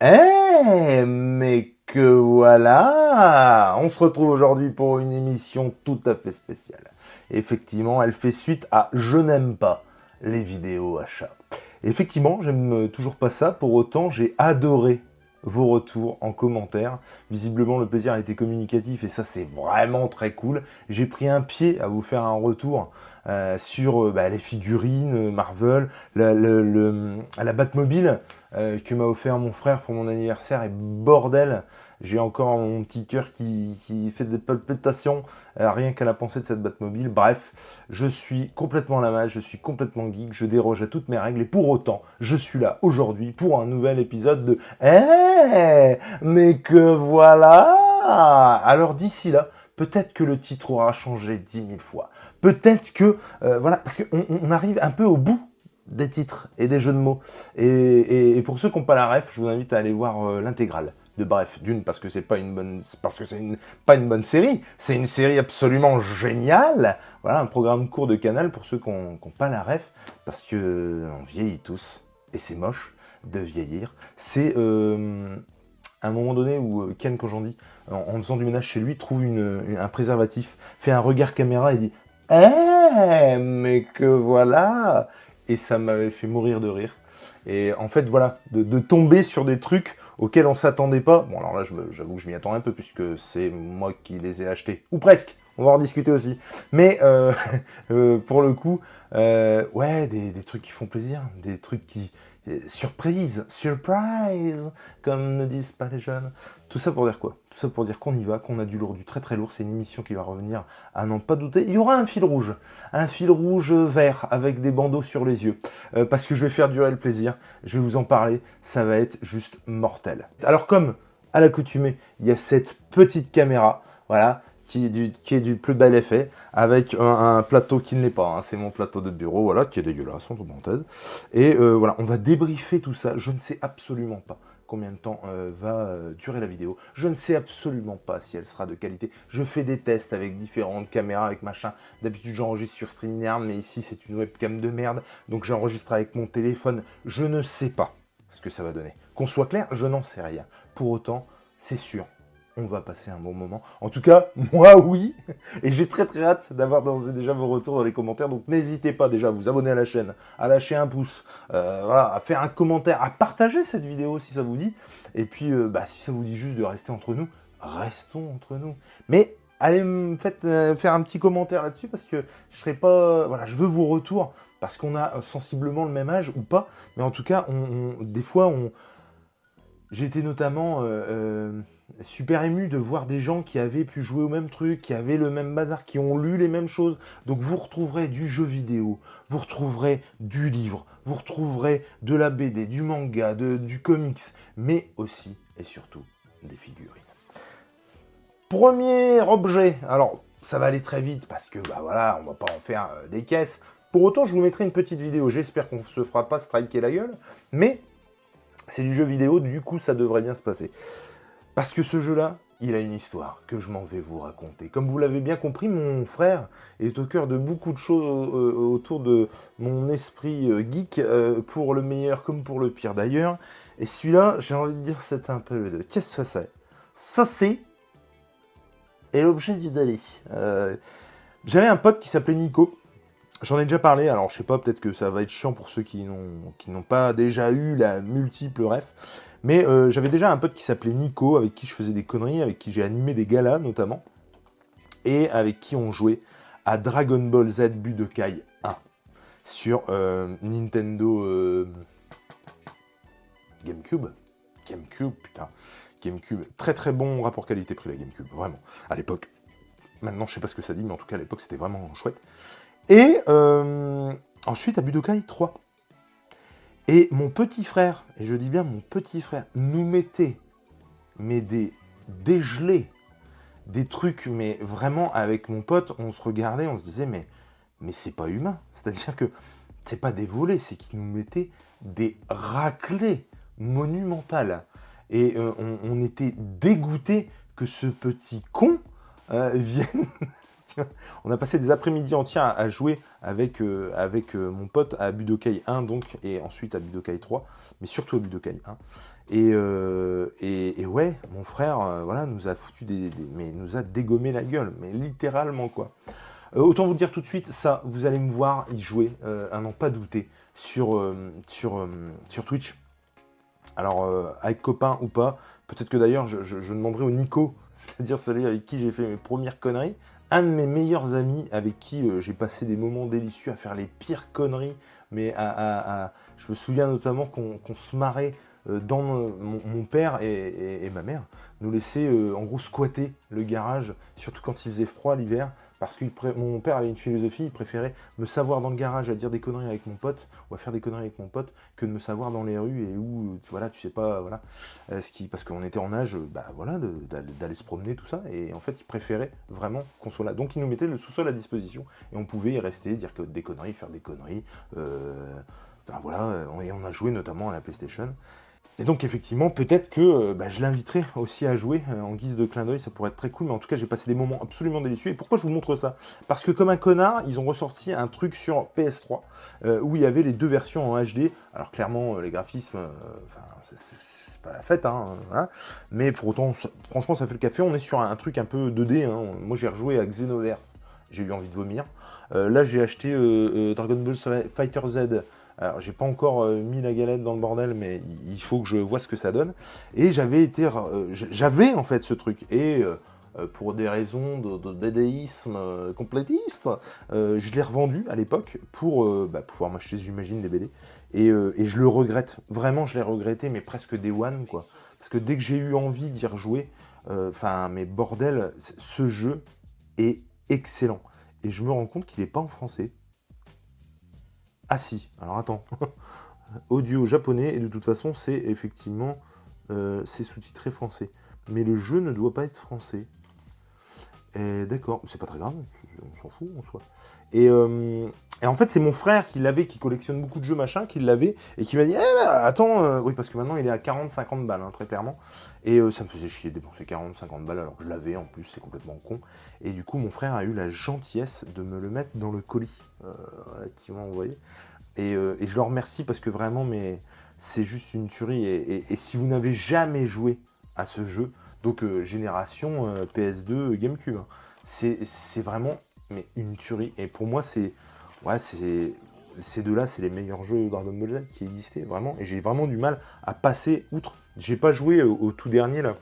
Mais que voilà! On se retrouve aujourd'hui pour une émission tout à fait spéciale. Effectivement, elle fait suite à Je n'aime pas les vidéos achats. Effectivement, j'aime toujours pas ça, pour autant, j'ai adoré vos retours en commentaire. Visiblement, le plaisir a été communicatif et ça, c'est vraiment très cool. J'ai pris un pied à vous faire un retour sur les figurines Marvel, la Batmobile que m'a offert mon frère pour mon anniversaire. Et bordel, j'ai encore mon petit cœur qui fait des palpitations rien qu'à la pensée de cette Batmobile. Bref, je suis complètement la masse, je suis complètement geek, je déroge à toutes mes règles et pour autant, je suis là aujourd'hui pour un nouvel épisode de mais que voilà. Alors d'ici là, peut-être que le titre aura changé 10 000 fois. Peut-être que, voilà, parce qu'on arrive un peu au bout des titres et des jeux de mots. Et pour ceux qui n'ont pas la ref, je vous invite à aller voir l'intégrale de Bref. D'une, parce que c'est pas une bonne, parce que c'est pas une bonne série. C'est une série absolument géniale. Voilà, un programme court de Canal pour ceux qui n'ont pas la ref, parce que on vieillit tous et c'est moche de vieillir. C'est à un moment donné où Ken Kojandi, en faisant du ménage chez lui, trouve un préservatif, fait un regard caméra et dit mais que voilà. Et ça m'avait fait mourir de rire. Et en fait, voilà, de tomber sur des trucs auxquels on s'attendait pas. Bon, alors là, j'avoue que je m'y attends un peu, puisque c'est moi qui les ai achetés. Ou presque. On va en discuter aussi. Mais pour le coup, ouais, des trucs qui font plaisir. Des trucs qui... surprise, comme ne disent pas les jeunes. Tout ça pour dire quoi? Tout ça pour dire qu'on y va, qu'on a du lourd, du très très lourd. C'est une émission qui va revenir à n'en pas douter. Il y aura un fil rouge vert avec des bandeaux sur les yeux, parce que je vais faire durer le plaisir. Je vais vous en parler. Ça va être juste mortel. Alors comme à l'accoutumée, il y a cette petite caméra, voilà, qui est du plus bel effet, avec un plateau qui ne l'est pas, hein. C'est mon plateau de bureau, voilà, qui est dégueulasse, entre parenthèses. Et voilà, on va débriefer tout ça. Je ne sais absolument pas combien de temps va durer la vidéo. Je ne sais absolument pas si elle sera de qualité. Je fais des tests avec différentes caméras, avec machin. D'habitude, j'enregistre sur StreamYard, mais ici, c'est une webcam de merde. Donc, j'enregistre avec mon téléphone. Je ne sais pas ce que ça va donner. Qu'on soit clair, je n'en sais rien. Pour autant, c'est sûr, on va passer un bon moment. En tout cas, moi, oui. Et j'ai très très hâte d'avoir déjà vos retours dans les commentaires. Donc n'hésitez pas déjà à vous abonner à la chaîne, à lâcher un pouce, voilà, à faire un commentaire, à partager cette vidéo si ça vous dit. Et puis, si ça vous dit juste de rester entre nous, restons entre nous. Mais allez me faire un petit commentaire là-dessus parce que je serai pas... Voilà, je veux vos retours parce qu'on a sensiblement le même âge ou pas. Mais en tout cas, des fois, j'ai été notamment super ému de voir des gens qui avaient pu jouer au même truc, qui avaient le même bazar, qui ont lu les mêmes choses. Donc vous retrouverez du jeu vidéo, vous retrouverez du livre, vous retrouverez de la BD, du manga, du comics, mais aussi et surtout des figurines. Premier objet, alors ça va aller très vite parce que voilà, on va pas en faire des caisses. Pour autant, je vous mettrai une petite vidéo, j'espère qu'on ne se fera pas striker la gueule, mais c'est du jeu vidéo, du coup ça devrait bien se passer. Parce que ce jeu-là, il a une histoire que je m'en vais vous raconter. Comme vous l'avez bien compris, mon frère est au cœur de beaucoup de choses autour de mon esprit geek, pour le meilleur comme pour le pire d'ailleurs. Et celui-là, j'ai envie de dire, c'est un peu de... Qu'est-ce que c'est? Ça c'est... Et l'objet du Dali. J'avais un pote qui s'appelait Nico. J'en ai déjà parlé, alors je sais pas, peut-être que ça va être chiant pour ceux qui n'ont pas déjà eu la multiple ref. Mais j'avais déjà un pote qui s'appelait Nico, avec qui je faisais des conneries, avec qui j'ai animé des galas notamment, et avec qui on jouait à Dragon Ball Z Budokai 1 sur Nintendo GameCube. GameCube, putain. GameCube, très très bon rapport qualité-prix la GameCube, vraiment, à l'époque. Maintenant, je sais pas ce que ça dit, mais en tout cas, à l'époque, c'était vraiment chouette. Et ensuite, à Budokai 3. Et mon petit frère, et je dis bien mon petit frère, nous mettait des dégelés, des trucs, mais vraiment avec mon pote, on se regardait, on se disait mais c'est pas humain. C'est-à-dire que c'est pas des volets, c'est qu'il nous mettait des raclées monumentales. Et on était dégoûtés que ce petit con vienne... On a passé des après-midi entiers à jouer avec mon pote à Budokai 1 donc, et ensuite à Budokai 3, mais surtout à Budokai 1. Et ouais, mon frère, voilà, nous a foutu mais nous a dégommé la gueule, mais littéralement, quoi. Autant vous dire tout de suite, ça, vous allez me voir y jouer, à n'en pas douter, sur Twitch. Alors, avec copain ou pas, peut-être que d'ailleurs, je demanderai au Nico, c'est-à-dire celui avec qui j'ai fait mes premières conneries, un de mes meilleurs amis avec qui j'ai passé des moments délicieux à faire les pires conneries, mais je me souviens notamment qu'on se marrait dans mon père et ma mère nous laissaient en gros squatter le garage, surtout quand il faisait froid l'hiver, parce que mon père avait une philosophie, il préférait me savoir dans le garage à dire des conneries avec mon pote, ou à faire des conneries avec mon pote, que de me savoir dans les rues et où, voilà, tu sais pas, voilà, parce qu'on était en âge, bah voilà, d'aller se promener, tout ça, et en fait, il préférait vraiment qu'on soit là. Donc, il nous mettait le sous-sol à disposition, et on pouvait y rester, dire que des conneries, faire des conneries, enfin voilà, et on a joué notamment à la PlayStation. Et donc effectivement, peut-être que je l'inviterai aussi à jouer en guise de clin d'œil, ça pourrait être très cool, mais en tout cas j'ai passé des moments absolument délicieux. Et pourquoi je vous montre ça? Parce que comme un connard, ils ont ressorti un truc sur PS3 où il y avait les deux versions en HD. Alors clairement, les graphismes, c'est pas la fête, hein, voilà. Mais pour autant, franchement ça fait le café, on est sur un truc un peu 2D, hein. Moi j'ai rejoué à Xenoverse, j'ai eu envie de vomir. Là j'ai acheté Dragon Ball Fighter Z. Alors, j'ai pas encore mis la galette dans le bordel, mais il faut que je vois ce que ça donne. Et j'avais en fait ce truc. Et pour des raisons de dédaïsme complétiste, je l'ai revendu à l'époque pour pouvoir m'acheter, j'imagine, des BD. Et je le regrette. Vraiment, je l'ai regretté, mais presque day one, quoi. Parce que dès que j'ai eu envie d'y rejouer, mais bordel, ce jeu est excellent. Et je me rends compte qu'il n'est pas en français. Ah si, alors attends. Audio japonais, et de toute façon, c'est effectivement c'est sous-titré français. Mais le jeu ne doit pas être français. D'accord, c'est pas très grave, on s'en fout en soi. Et en fait, c'est mon frère qui l'avait, qui collectionne beaucoup de jeux machin, qui l'avait, et qui m'a dit attends, oui, parce que maintenant il est à 40-50 balles, hein, très clairement. Et ça me faisait chier de dépenser 40-50 balles alors que je l'avais en plus, c'est complètement con. Et du coup, mon frère a eu la gentillesse de me le mettre dans le colis qu'il m'a envoyé. Et je le remercie parce que vraiment, mais c'est juste une tuerie. Et si vous n'avez jamais joué à ce jeu, donc génération PS2, GameCube, hein, c'est vraiment mais une tuerie. Et pour moi, ces deux-là, c'est les meilleurs jeux Dragon Ball Z qui existaient, vraiment. Et j'ai vraiment du mal à passer outre. J'ai pas joué au tout dernier, là,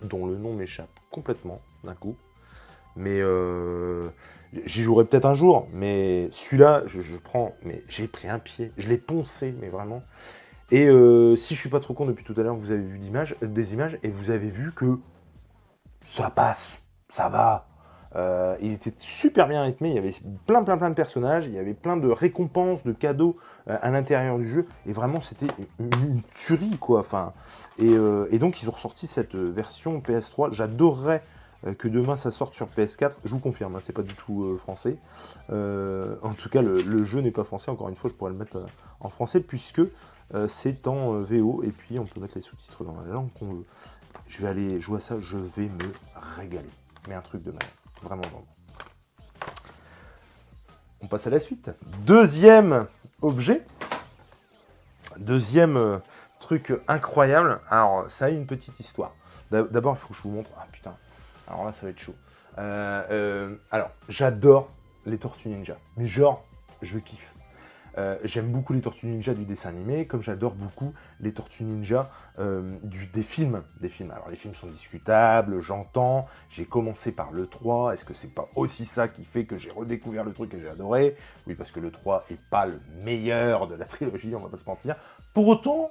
dont le nom m'échappe complètement, d'un coup. Mais j'y jouerai peut-être un jour, mais celui-là, je prends, mais j'ai pris un pied, je l'ai poncé, mais vraiment. Et si je suis pas trop con depuis tout à l'heure, vous avez vu des images, et vous avez vu que ça passe, ça va. Il était super bien rythmé, il y avait plein de personnages, il y avait plein de récompenses, de cadeaux à l'intérieur du jeu, et vraiment c'était une tuerie, quoi. Enfin, et donc ils ont ressorti cette version PS3, j'adorerais que demain ça sorte sur PS4, je vous confirme, hein, c'est pas du tout français. En tout cas, le jeu n'est pas français, encore une fois, je pourrais le mettre en français, puisque c'est en VO, et puis on peut mettre les sous-titres dans la langue qu'on veut. Je vais aller jouer à ça, je vais me régaler. Mais un truc de malade, vraiment, vraiment. On passe à la suite. Deuxième objet, deuxième truc incroyable. Alors, ça a une petite histoire. D'abord, il faut que je vous montre. Ah putain, alors là, ça va être chaud. Alors, j'adore les Tortues Ninja. Mais genre, je kiffe. J'aime beaucoup les Tortues Ninja du dessin animé, comme j'adore beaucoup les Tortues Ninja des films. Alors les films sont discutables, j'entends, j'ai commencé par le 3, est-ce que c'est pas aussi ça qui fait que j'ai redécouvert le truc et j'ai adoré? Oui, parce que le 3 est pas le meilleur de la trilogie, on va pas se mentir. Pour autant,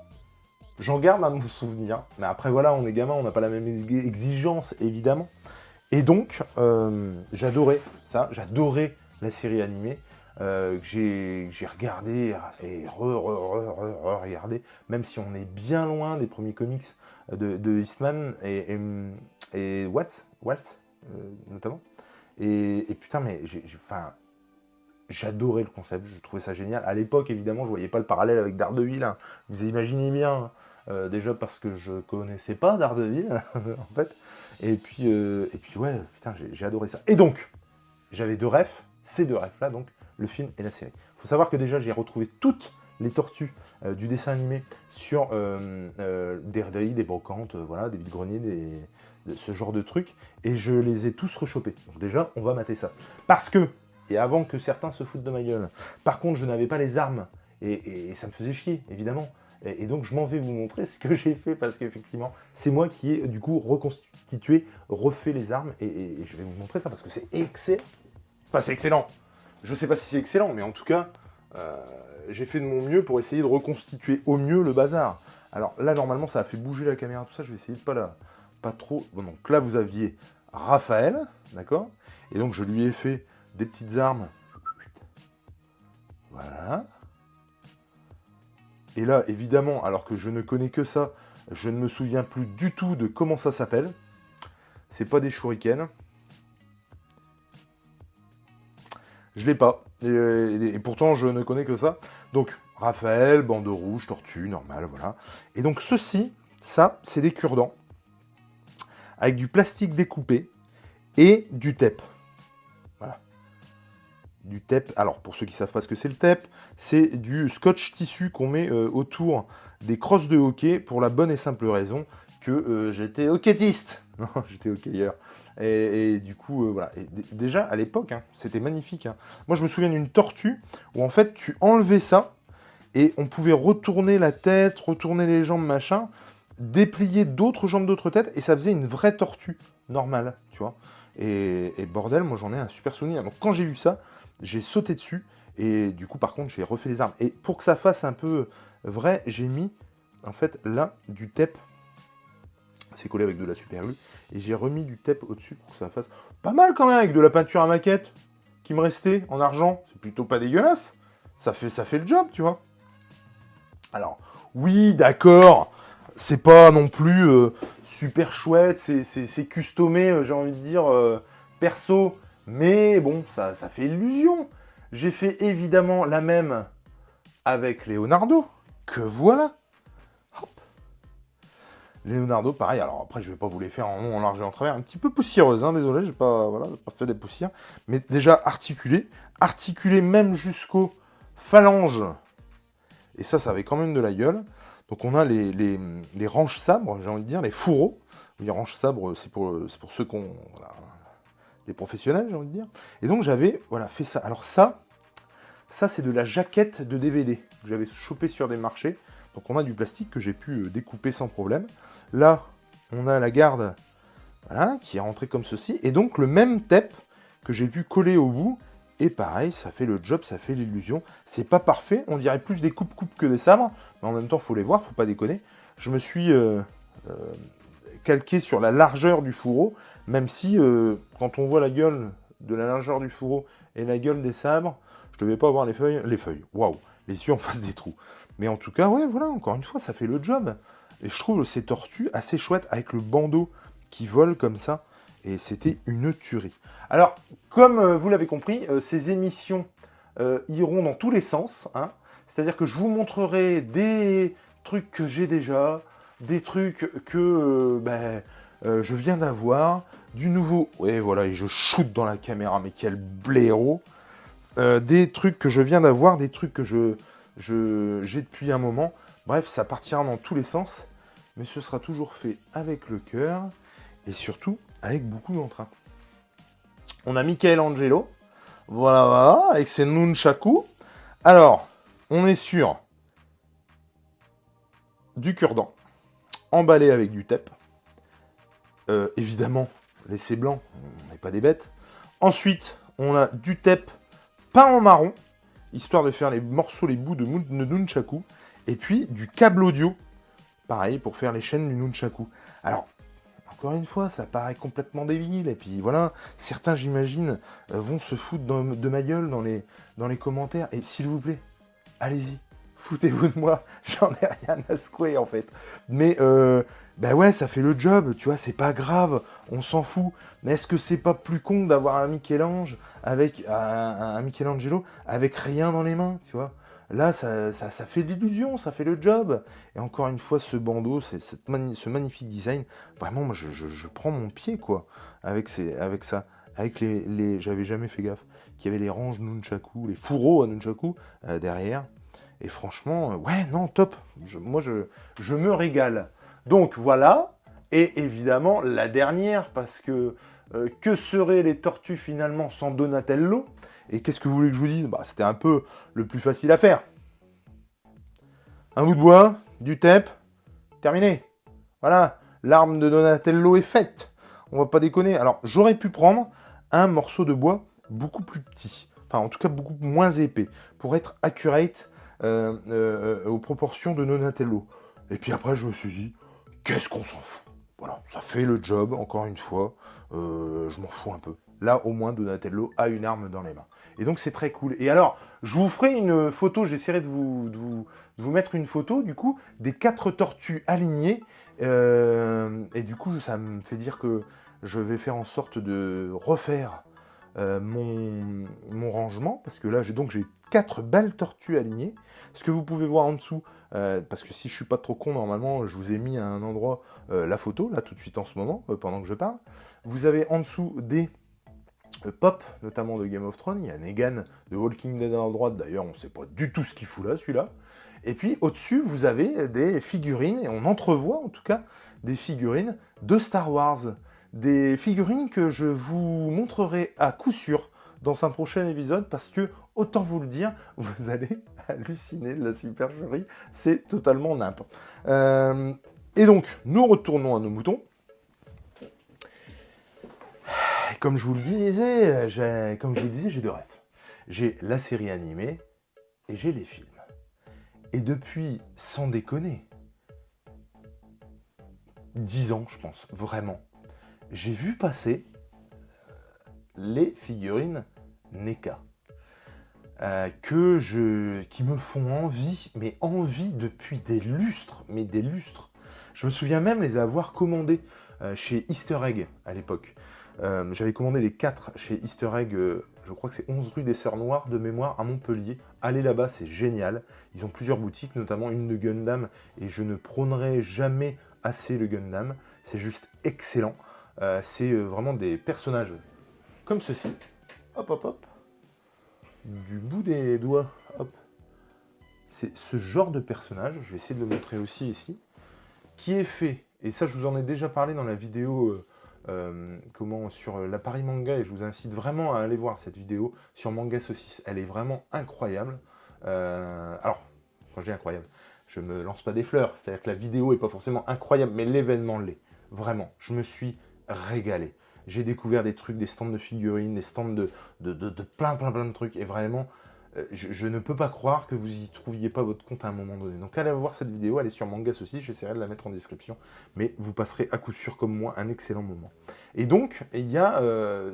j'en garde un bon souvenir. Mais après voilà, on est gamin, on n'a pas la même exigence, évidemment. Et donc, j'adorais ça, j'adorais la série animée. Que j'ai regardé et regardé, même si on est bien loin des premiers comics de Eastman et Walt notamment. Et putain, mais j'adorais le concept, je trouvais ça génial. À l'époque, évidemment, je voyais pas le parallèle avec Daredevil, hein. Vous imaginez bien, déjà parce que je connaissais pas Daredevil, en fait. Et puis ouais, putain, j'ai adoré ça. Et donc, j'avais deux refs, ces deux refs-là, donc, le film et la série. Il faut savoir que déjà, j'ai retrouvé toutes les tortues du dessin animé sur des raideries, des brocantes, voilà, des vides-greniers, ce genre de trucs, et je les ai tous rechopés. Donc déjà, on va mater ça. Parce que, et avant que certains se foutent de ma gueule, par contre, je n'avais pas les armes, et ça me faisait chier, évidemment. Et donc, je m'en vais vous montrer ce que j'ai fait, parce qu'effectivement, c'est moi qui ai, du coup, reconstitué, refait les armes, et je vais vous montrer ça, parce que c'est excellent. Enfin, c'est excellent. Je sais pas si c'est excellent, mais en tout cas, j'ai fait de mon mieux pour essayer de reconstituer au mieux le bazar. Alors là, normalement, ça a fait bouger la caméra, tout ça, je vais essayer de pas trop... Bon, donc là, vous aviez Raphaël, d'accord? Et donc, je lui ai fait des petites armes. Voilà. Et là, évidemment, alors que je ne connais que ça, je ne me souviens plus du tout de comment ça s'appelle. C'est pas des shurikens. Je l'ai pas. Et pourtant, je ne connais que ça. Donc, Raphaël, bandeau rouge, tortue, normal, voilà. Et donc, ceci, ça, c'est des cure-dents. Avec du plastique découpé et du tape. Voilà. Du tape. Alors, pour ceux qui ne savent pas ce que c'est le tape, c'est du scotch tissu qu'on met autour des crosses de hockey pour la bonne et simple raison que j'étais hockeyiste. Non, j'étais hockeyeur. Et du coup, voilà. Et déjà, à l'époque, hein, c'était magnifique. Hein. Moi, je me souviens d'une tortue où, en fait, tu enlevais ça et on pouvait retourner la tête, retourner les jambes, machin, déplier d'autres jambes, d'autres têtes, et ça faisait une vraie tortue normale, tu vois. Et bordel, moi, j'en ai un super souvenir. Donc, quand j'ai vu ça, j'ai sauté dessus. Et du coup, par contre, j'ai refait les armes. Et pour que ça fasse un peu vrai, j'ai mis, en fait, là, du tape. C'est collé avec de la super glue. Et j'ai remis du tape au-dessus pour que ça fasse pas mal quand même, avec de la peinture à maquette qui me restait en argent. C'est plutôt pas dégueulasse. Ça fait le job, tu vois. Alors, oui, d'accord. C'est pas non plus super chouette. C'est customé, j'ai envie de dire, perso. Mais bon, ça fait illusion. J'ai fait évidemment la même avec Leonardo. Que voilà. Leonardo, pareil, alors après je vais pas vous les faire en long, en large et en travers, un petit peu poussiéreuse, hein, désolé, j'ai pas, voilà, pas fait des poussières, mais déjà articulé même jusqu'aux phalanges, et ça avait quand même de la gueule. Donc on a les ranges sabres, j'ai envie de dire, les fourreaux. Les ranges sabres, c'est pour ceux qui ont, voilà, les professionnels, j'ai envie de dire. Et donc j'avais, voilà, fait ça. Alors ça c'est de la jaquette de DVD que j'avais chopé sur des marchés. Donc on a du plastique que j'ai pu découper sans problème. Là, on a la garde, voilà, qui est rentrée comme ceci. Et donc le même tape que j'ai pu coller au bout. Et pareil, ça fait le job, ça fait l'illusion. C'est pas parfait, on dirait plus des coupes-coupes que des sabres. Mais en même temps, faut les voir, faut pas déconner. Je me suis calqué sur la largeur du fourreau. Même si, quand on voit la gueule de la largeur du fourreau et la gueule des sabres, je devais pas avoir les feuilles, waouh, les yeux en face des trous. Mais en tout cas, ouais, voilà, encore une fois, ça fait le job. Et je trouve ces tortues assez chouettes avec le bandeau qui vole comme ça. Et c'était une tuerie. Alors, comme vous l'avez compris, ces émissions iront dans tous les sens. Hein. C'est-à-dire que je vous montrerai des trucs que j'ai déjà, des trucs que je viens d'avoir, du nouveau... Et voilà, et je shoot dans la caméra, mais quel blaireau. Des trucs que je viens d'avoir, des trucs que j'ai depuis un moment. Bref, ça partira dans tous les sens, mais ce sera toujours fait avec le cœur et surtout avec beaucoup d'entrain. On a Michelangelo, voilà, avec ses nunchaku. Alors, on est sur du cure-dent, emballé avec du tape. Évidemment, laissé blanc, on n'est pas des bêtes. Ensuite, on a du tape peint en marron, histoire de faire les morceaux, les bouts de nunchaku. Et puis, du câble audio, pareil, pour faire les chaînes du nunchaku. Alors, encore une fois, ça paraît complètement débile. Et puis voilà, certains, j'imagine, vont se foutre de ma gueule dans les commentaires. Et s'il vous plaît, allez-y, foutez-vous de moi. J'en ai rien à secouer, en fait. Mais, ouais, ça fait le job, tu vois, c'est pas grave, on s'en fout. Mais est-ce que c'est pas plus con d'avoir un Michel-Ange avec un Michelangelo avec rien dans les mains, tu vois? Là, ça fait l'illusion, ça fait le job. Et encore une fois, ce bandeau, ce magnifique design, vraiment, moi, je prends mon pied, quoi, avec ça. Avec j'avais jamais fait gaffe, qu'il y avait les ranges nunchaku, les fourreaux à nunchaku derrière. Et franchement, ouais, non, top. Moi, je me régale. Donc voilà, et évidemment la dernière, parce que seraient les tortues finalement sans Donatello? Et qu'est-ce que vous voulez que je vous dise? Bah, c'était un peu le plus facile à faire. Un bout de bois, du tape, terminé. Voilà, l'arme de Donatello est faite. On va pas déconner. Alors, j'aurais pu prendre un morceau de bois beaucoup plus petit, enfin en tout cas beaucoup moins épais, pour être accurate aux proportions de Donatello. Et puis après, je me suis dit, qu'est-ce qu'on s'en fout? Voilà, ça fait le job, encore une fois, je m'en fous un peu. Là, au moins, Donatello a une arme dans les mains. Et donc, c'est très cool. Et alors, je vous ferai une photo, j'essaierai de vous mettre une photo, du coup, des 4 tortues alignées. Et du coup, ça me fait dire que je vais faire en sorte de refaire mon rangement, parce que là, j'ai 4 belles tortues alignées. Ce que vous pouvez voir en dessous, parce que si je suis pas trop con, normalement, je vous ai mis à un endroit la photo, là, tout de suite en ce moment, pendant que je parle. Vous avez en dessous des pop, notamment de Game of Thrones. Il y a Negan de Walking Dead à droite, d'ailleurs, on ne sait pas du tout ce qu'il fout là, celui-là. Et puis au-dessus, vous avez des figurines, et on entrevoit en tout cas des figurines de Star Wars. Des figurines que je vous montrerai à coup sûr dans un prochain épisode, parce que, autant vous le dire, vous allez halluciner de la supercherie, c'est totalement nimp. Et donc, nous retournons à nos moutons. Comme je vous le disais, j'ai 2 rêves. J'ai la série animée et j'ai les films. Et depuis, sans déconner, 10 ans, je pense, vraiment, j'ai vu passer les figurines NECA. Qui me font envie, mais envie depuis des lustres, mais des lustres. Je me souviens même les avoir commandés chez Easter Egg à l'époque. J'avais commandé les 4 chez Easter Egg, je crois que c'est 11 rue des Sœurs Noires de mémoire à Montpellier. Allez là-bas, c'est génial. Ils ont plusieurs boutiques, notamment une de Gundam, et je ne prônerai jamais assez le Gundam. C'est juste excellent. C'est vraiment des personnages comme ceci. Hop, hop, hop. Du bout des doigts, hop. C'est ce genre de personnage, je vais essayer de le montrer aussi ici, qui est fait, et ça je vous en ai déjà parlé dans la vidéo sur la Paris Manga, et je vous incite vraiment à aller voir cette vidéo sur Manga Saucisse, elle est vraiment incroyable. Alors, quand je dis incroyable, je me lance pas des fleurs, c'est-à-dire que la vidéo est pas forcément incroyable, mais l'événement l'est, vraiment, je me suis régalé. J'ai découvert des trucs, des stands de figurines, des stands de plein de trucs, et vraiment, je ne peux pas croire que vous y trouviez pas votre compte à un moment donné. Donc allez voir cette vidéo, elle est sur Manga aussi, j'essaierai de la mettre en description, mais vous passerez à coup sûr comme moi un excellent moment. Et donc, il y a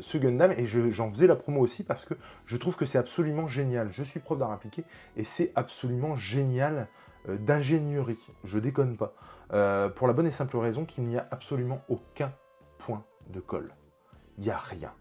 ce Gundam, et j'en faisais la promo aussi parce que je trouve que c'est absolument génial. Je suis prof d'art appliqué, et c'est absolument génial d'ingénierie, je déconne pas. Pour la bonne et simple raison qu'il n'y a absolument aucun point de colle. Il n'y a rien.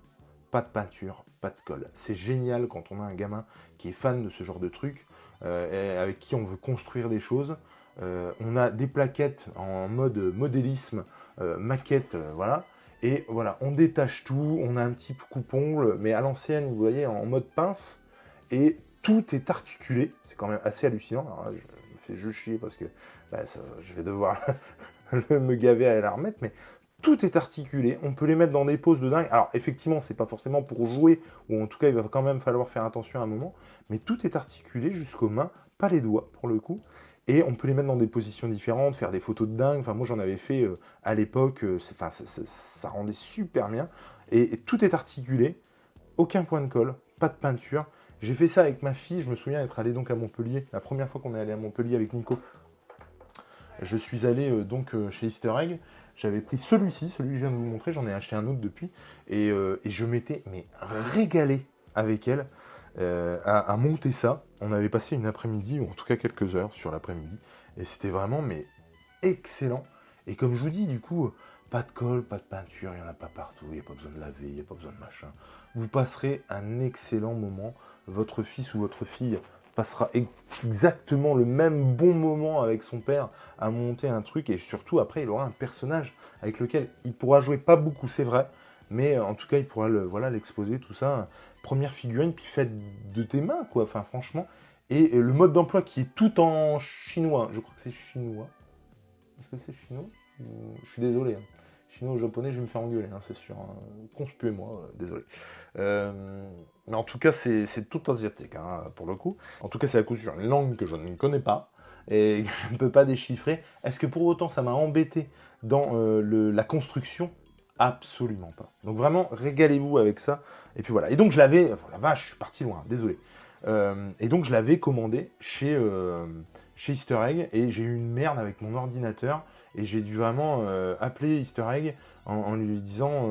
Pas de peinture, pas de colle. C'est génial quand on a un gamin qui est fan de ce genre de truc, avec qui on veut construire des choses. On a des plaquettes en mode modélisme, maquette, voilà. Et voilà, on détache tout, on a un petit coupe-ongle, mais à l'ancienne, vous voyez, en mode pince, et tout est articulé. C'est quand même assez hallucinant. Alors là, je me fais juste chier parce que je vais devoir me gaver à la remettre, mais tout est articulé, on peut les mettre dans des poses de dingue. Alors effectivement, c'est pas forcément pour jouer, ou en tout cas il va quand même falloir faire attention à un moment, mais tout est articulé jusqu'aux mains, pas les doigts pour le coup, et on peut les mettre dans des positions différentes, faire des photos de dingue. Enfin moi j'en avais fait à l'époque, ça rendait super bien, et tout est articulé, aucun point de colle, pas de peinture. J'ai fait ça avec ma fille, je me souviens être allé donc à Montpellier, la première fois qu'on est allé à Montpellier avec Nico. Je suis allé chez Easter Egg. J'avais pris celui-ci, celui que je viens de vous montrer, j'en ai acheté un autre depuis, et je m'étais régalé avec elle à monter ça. On avait passé une après-midi, ou en tout cas quelques heures sur l'après-midi, et c'était vraiment excellent. Et comme je vous dis, du coup, pas de colle, pas de peinture, il n'y en a pas partout, il n'y a pas besoin de laver, il n'y a pas besoin de machin. Vous passerez un excellent moment, votre fils ou votre fille passera exactement le même bon moment avec son père à monter un truc, et surtout après il aura un personnage avec lequel il pourra jouer, pas beaucoup c'est vrai, mais en tout cas il pourra l'exposer tout ça, première figurine, puis faite de tes mains quoi, enfin franchement, Et le mode d'emploi qui est tout en chinois, je crois que c'est chinois. Est-ce que c'est chinois? Je suis désolé. Hein. Chinois ou japonais, je vais me faire engueuler, hein, c'est sûr. Hein. Conspuez-moi, désolé. Mais en tout cas, c'est tout asiatique, hein, pour le coup. En tout cas, c'est à coup sûr une langue que je ne connais pas et que je ne peux pas déchiffrer. Est-ce que pour autant, ça m'a embêté dans la construction? Absolument pas. Donc vraiment, régalez-vous avec ça. Et puis voilà. Et donc, je l'avais... Oh, la vache, je suis parti loin, désolé. Et donc, je l'avais commandé chez Easter Egg et j'ai eu une merde avec mon ordinateur et j'ai dû vraiment appeler Easter Egg en lui disant...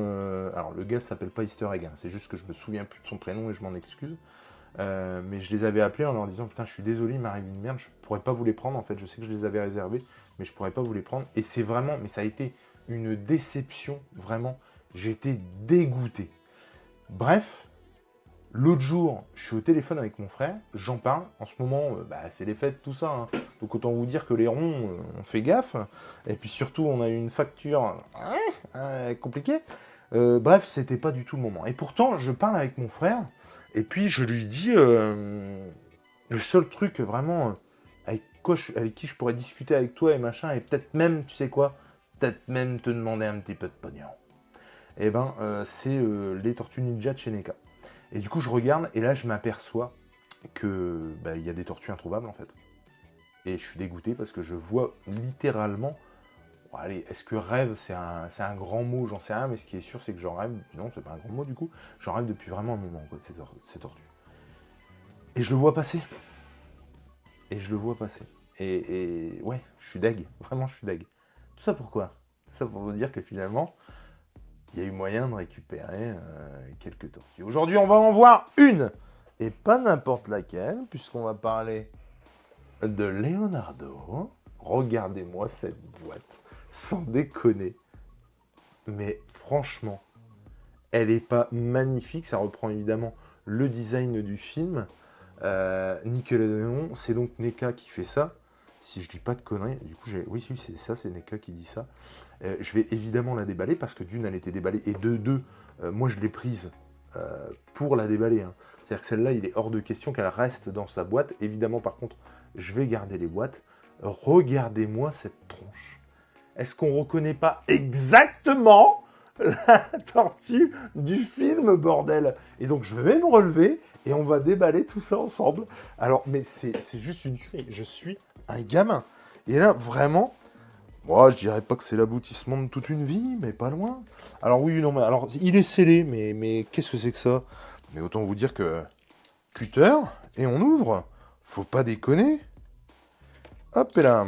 alors, le gars s'appelle pas Easter Egg, hein, c'est juste que je me souviens plus de son prénom et je m'en excuse. Mais je les avais appelés en leur disant « Putain, je suis désolé, il m'arrive une merde, je pourrais pas vous les prendre. En fait, je sais que je les avais réservés, mais je pourrais pas vous les prendre. » Et c'est vraiment... Mais ça a été une déception, vraiment. J'étais dégoûté. Bref, l'autre jour, je suis au téléphone avec mon frère, j'en parle. En ce moment, c'est les fêtes, tout ça. Hein. Donc autant vous dire que les ronds, on fait gaffe. Et puis surtout, on a eu une facture compliquée. Bref, c'était pas du tout le moment. Et pourtant, je parle avec mon frère, et puis je lui dis le seul truc vraiment avec qui je pourrais discuter avec toi et machin, et peut-être même, tu sais quoi, peut-être même te demander un petit peu de pognon. Et c'est les Tortues Ninja de chez NECA. Et du coup, je regarde, et là, je m'aperçois que il y a des tortues introuvables, en fait. Et je suis dégoûté parce que je vois littéralement... Bon, allez, est-ce que rêve, c'est un grand mot? J'en sais rien, mais ce qui est sûr, c'est que j'en rêve... Non, c'est pas un grand mot, du coup. J'en rêve depuis vraiment un moment, quoi, de ces tortues. Et je le vois passer. Et je le vois passer. Et ouais, je suis deg. Vraiment, je suis deg. Tout ça pourquoi? Tout ça pour vous dire que finalement... il y a eu moyen de récupérer quelques tortues. Aujourd'hui, on va en voir une, et pas n'importe laquelle, puisqu'on va parler de Leonardo. Regardez-moi cette boîte, sans déconner. Mais franchement, elle n'est pas magnifique. Ça reprend évidemment le design du film. Nickelodeon, c'est donc NECA qui fait ça. Si je dis pas de conneries, du coup, oui, c'est ça, c'est NECA qui dit ça. Je vais évidemment la déballer parce que d'une, elle était déballée et de deux, moi je l'ai prise pour la déballer. Hein. C'est-à-dire que celle-là, il est hors de question qu'elle reste dans sa boîte. Évidemment, par contre, je vais garder les boîtes. Regardez-moi cette tronche. Est-ce qu'on reconnaît pas exactement la tortue du film, bordel? Et donc, je vais me relever et on va déballer tout ça ensemble. Alors, mais c'est juste une tuerie. Je suis un gamin. Et là, vraiment... moi, je dirais pas que c'est l'aboutissement de toute une vie, mais pas loin. Alors oui, non, mais alors il est scellé, mais qu'est-ce que c'est que ça? Mais autant vous dire que cutter et on ouvre. Faut pas déconner. Hop et là.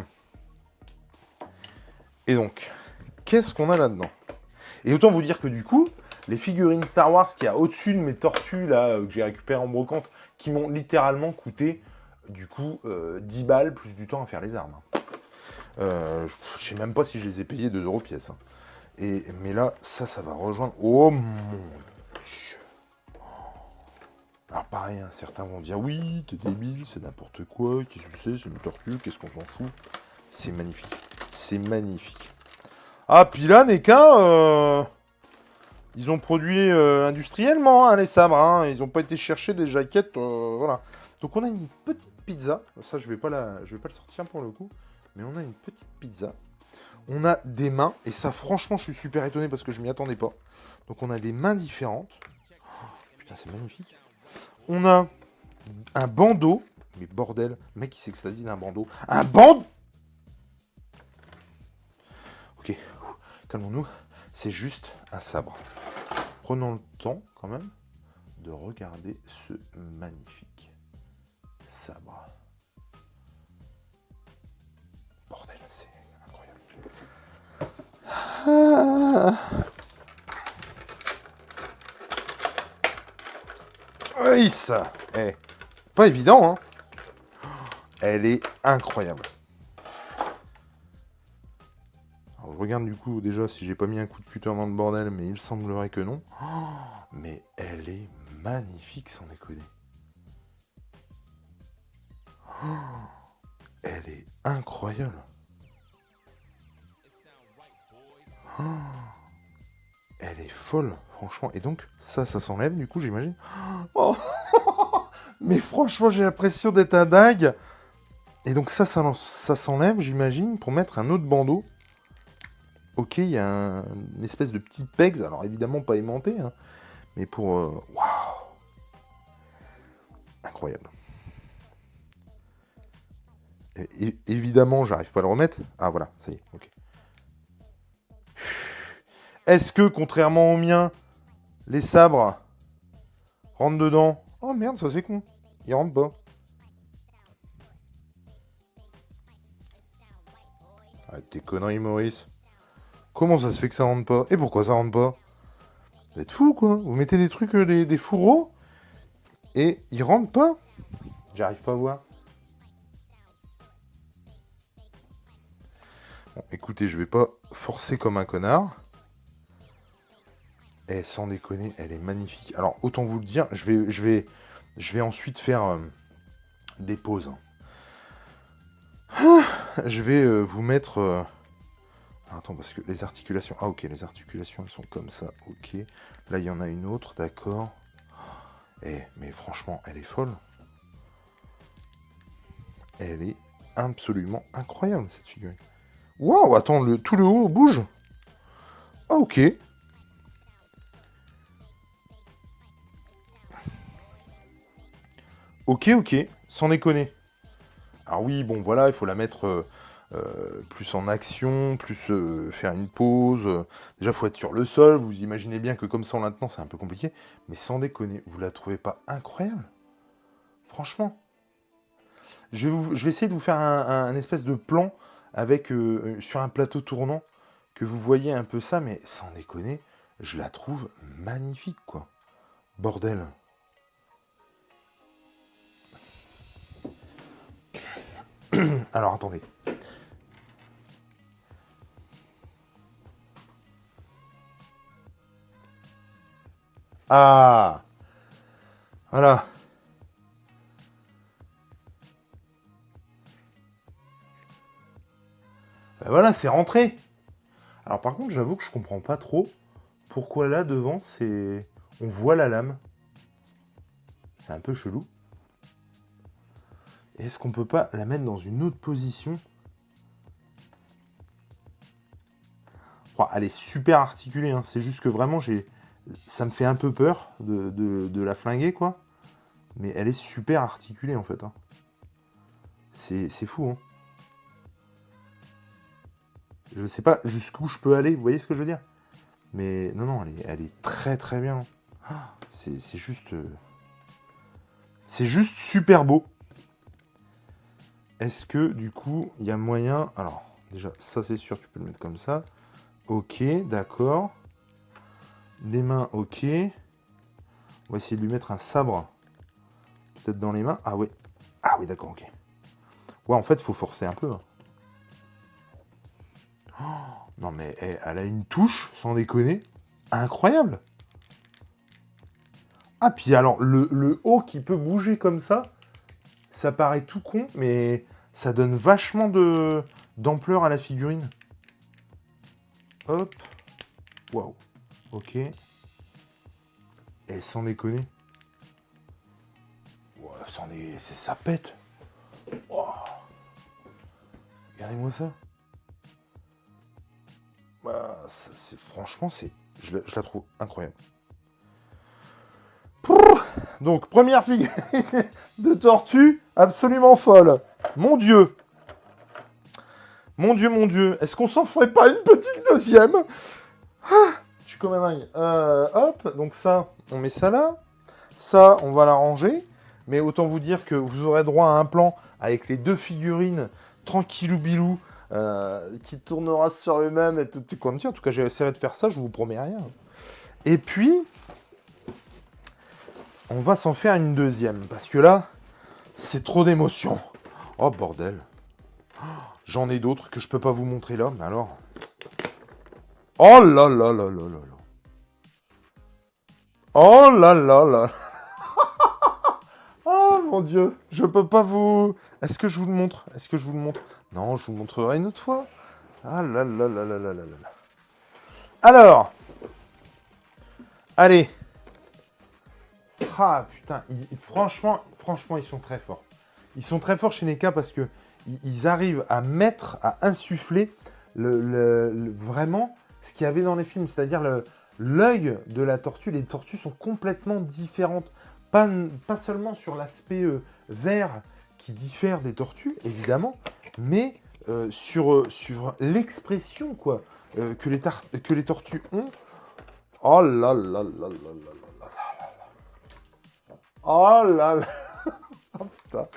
Et donc, qu'est-ce qu'on a là-dedans? Et autant vous dire que du coup, les figurines Star Wars qu'il y a au-dessus de mes tortues là que j'ai récupérées en brocante, qui m'ont littéralement coûté du coup 10 balles plus du temps à faire les armes. Je sais même pas si je les ai payés 2 € pièce. Hein. Mais là, ça va rejoindre... oh mon Dieu. Alors pareil, hein, certains vont dire, oui, t'es débile, c'est n'importe quoi, qu'est-ce que c'est une tortue, qu'est-ce qu'on s'en fout? C'est magnifique. C'est magnifique. Ah, puis là, NECA, ils ont produit industriellement, hein, les sabres. Hein, ils n'ont pas été chercher des jaquettes, voilà. Donc on a une petite pizza. Ça, je vais pas le sortir pour le coup. Mais on a une petite pizza. On a des mains. Et ça, franchement, je suis super étonné parce que je m'y attendais pas. Donc, on a des mains différentes. Oh, putain, c'est magnifique. On a un bandeau. Mais bordel, le mec, il s'extasie d'un bandeau. Un bandeau. Ok, calmons-nous. C'est juste un sabre. Prenons le temps, quand même, de regarder ce magnifique sabre. Bordel, c'est incroyable. Oui, ça. Pas évident, hein. Elle est incroyable. Alors, je regarde du coup déjà si j'ai pas mis un coup de cutter dans le bordel, mais il semblerait que non. Mais elle est magnifique, sans déconner. Elle est incroyable. Elle est folle, franchement. Et donc, ça s'enlève, du coup, j'imagine. Oh Mais franchement, j'ai l'impression d'être un dingue. Et donc ça s'enlève, j'imagine, pour mettre un autre bandeau. Ok, il y a une espèce de petit pegs, alors évidemment pas aimanté, hein, mais pour... Waouh! Incroyable. Évidemment, j'arrive pas à le remettre. Ah voilà, ça y est, ok. Est-ce que, contrairement au mien, les sabres rentrent dedans? Oh merde, ça c'est con. Ils rentrent pas. Arrête tes conneries, Maurice. Comment ça se fait que ça rentre pas? Et pourquoi ça rentre pas? Vous êtes fous, quoi. Vous mettez des trucs, des fourreaux, et ils rentrent pas? J'arrive pas à voir. Bon, écoutez, je vais pas forcer comme un connard. Eh, sans déconner, elle est magnifique. Alors, autant vous le dire, je vais ensuite faire des pauses. Je vais vous mettre... Attends, parce que les articulations... Ah, ok, les articulations, elles sont comme ça. Ok. Là, il y en a une autre, d'accord. Eh, mais franchement, elle est folle. Elle est absolument incroyable, cette figurine. Waouh, attends, tout le haut bouge. Ah, ok. Ok, ok, sans déconner. Alors oui, bon, voilà, il faut la mettre plus en action, plus faire une pause. Déjà, il faut être sur le sol. Vous imaginez bien que comme ça, en la tenant, c'est un peu compliqué. Mais sans déconner, vous la trouvez pas incroyable? Franchement. Je vais essayer de vous faire un espèce de plan avec sur un plateau tournant, que vous voyez un peu ça, mais sans déconner, je la trouve magnifique, quoi. Bordel. Alors, attendez. Ah! Voilà. Ben voilà, c'est rentré. Alors par contre, j'avoue que je comprends pas trop pourquoi là devant, on voit la lame. C'est un peu chelou. Est-ce qu'on peut pas la mettre dans une autre position? Oh, elle est super articulée, hein. C'est juste que vraiment, ça me fait un peu peur de la flinguer, quoi. Mais elle est super articulée, en fait, hein. C'est fou, hein. Je sais pas jusqu'où je peux aller, vous voyez ce que je veux dire? Mais non, non, elle est très très bien. C'est juste... c'est juste super beau. Est-ce que, du coup, il y a moyen... Alors, déjà, ça c'est sûr, tu peux le mettre comme ça. Ok, d'accord. Les mains, ok. On va essayer de lui mettre un sabre. Peut-être dans les mains. Ah oui. Ah oui, d'accord, ok. Ouais, en fait, il faut forcer un peu. Oh, non, mais elle a une touche, sans déconner. Incroyable. Ah, puis alors, le haut qui peut bouger comme ça paraît tout con, mais ça donne vachement d'ampleur à la figurine. Hop. Waouh. Ok. Et sans déconner. Ouais, ça pète. Oh. Regardez-moi ça. Bah, franchement, je la trouve incroyable. Donc, première figurine de tortue, absolument folle. Mon Dieu. Mon Dieu, mon Dieu. Est-ce qu'on s'en ferait pas une petite deuxième? Je suis comme un dingue. Hop, donc ça, on met ça là. Ça, on va la ranger. Mais autant vous dire que vous aurez droit à un plan avec les deux figurines tranquillou bilou qui tournera sur eux-mêmes et tout quoi. En tout cas, j'ai essayé de faire ça, je vous promets rien. Et puis, on va s'en faire une deuxième. Parce que là, c'est trop d'émotions. Oh, bordel. J'en ai d'autres que je peux pas vous montrer là, mais alors... Oh là là là là là là. Oh là là là. Oh mon Dieu, je peux pas vous... Est-ce que je vous le montre? Est-ce que je vous le montre? Non, je vous le montrerai une autre fois. Ah là là là là là là là. Alors, allez. Ah putain, franchement, franchement, ils sont très forts. Ils sont très forts chez NECA parce que ils arrivent à mettre, à insuffler vraiment ce qu'il y avait dans les films, c'est-à-dire l'œil de la tortue. Les tortues sont complètement différentes. Pas seulement sur l'aspect vert qui diffère des tortues, évidemment, mais sur l'expression quoi, que les tortues ont. Oh là là là là là là là là. Oh là là. Oh, putain.